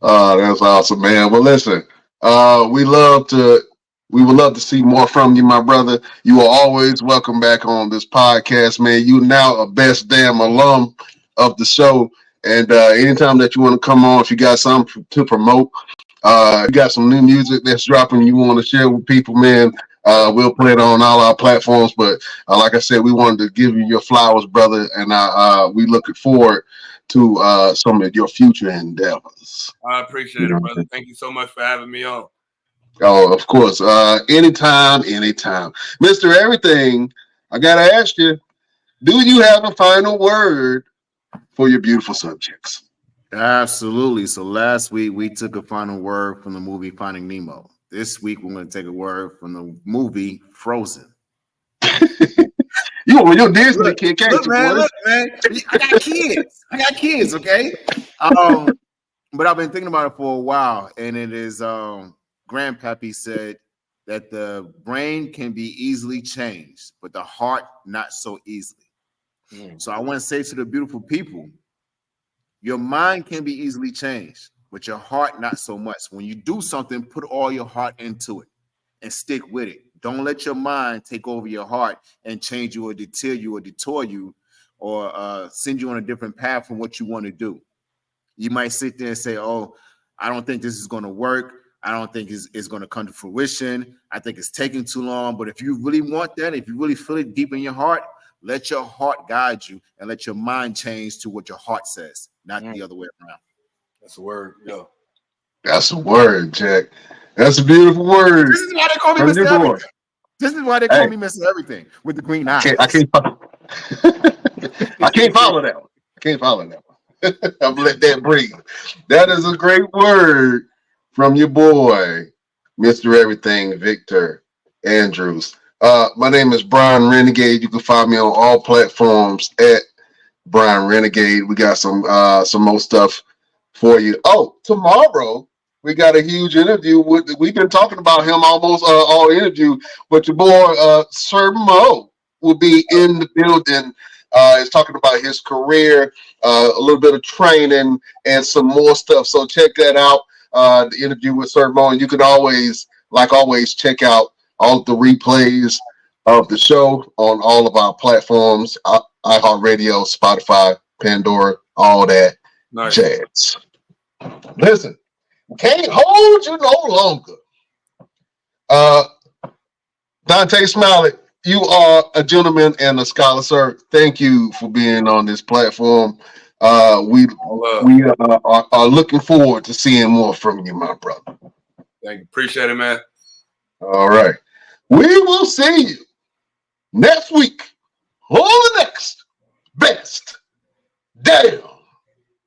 Oh, that's awesome, man. Well, listen, we would love to see more from you, my brother. You are always welcome back on this podcast, man. You're now a best damn alum of the show. And anytime that you want to come on, if you got something to promote, you got some new music that's dropping you want to share with people, man, we'll play it on all our platforms. But like I said, we wanted to give you your flowers, brother. And we looking forward to some of your future endeavors. I appreciate it, brother. Thank you so much for having me on. Oh, of course. Anytime. Mr. Everything, I got to ask you, do you have a final word for your beautiful subjects? Absolutely. So last week, we took a final word from the movie Finding Nemo. This week, we're going to take a word from the movie Frozen. You're Disney kid, can't look, you, man, boys? look, man. I got kids, okay? But I've been thinking about it for a while, and it is Grandpappy said that the brain can be easily changed, but the heart not so easily. So I want to say to the beautiful people, your mind can be easily changed, but your heart not so much. When you do something, put all your heart into it and stick with it. Don't let your mind take over your heart and change you or deter you or detour you or send you on a different path from what you want to do. You might sit there and say, oh, I don't think this is going to work. I don't think it's going to come to fruition. I think it's taking too long. But if you really want that, if you really feel it deep in your heart, let your heart guide you and let your mind change to what your heart says, not the other way around. That's a word. Yo. That's a word, Jack. That's a beautiful word. This is why they call me Mr. Everything. This is why they call me Mr. Everything with the green eyes. I can't follow that one. I can't follow that one. I'm let that breathe. That is a great word from your boy, Mr. Everything, Victor Andrews. My name is Brian Renegade. You can find me on all platforms at Brian Renegade. We got some more stuff for you. Oh, tomorrow we got a huge interview we've been talking about him almost all interview, but your boy Sir Mo will be in the building. He's talking about his career, a little bit of training, and some more stuff. So check that out. The interview with Sir Mo, and you can always check out all of the replays of the show on all of our platforms, iHeartRadio, Spotify, Pandora, all that Nice. jazz. Listen, can't hold you no longer. Dontae Smiley, you are a gentleman and a scholar, sir. Thank you for being on this platform. We are looking forward to seeing more from you, my brother. Thank you. Appreciate it, man. All right. We will see you next week on the next Best Damn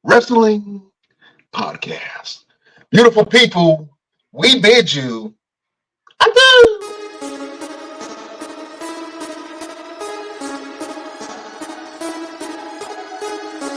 Wrestling Podcast. Beautiful people, we bid you adieu.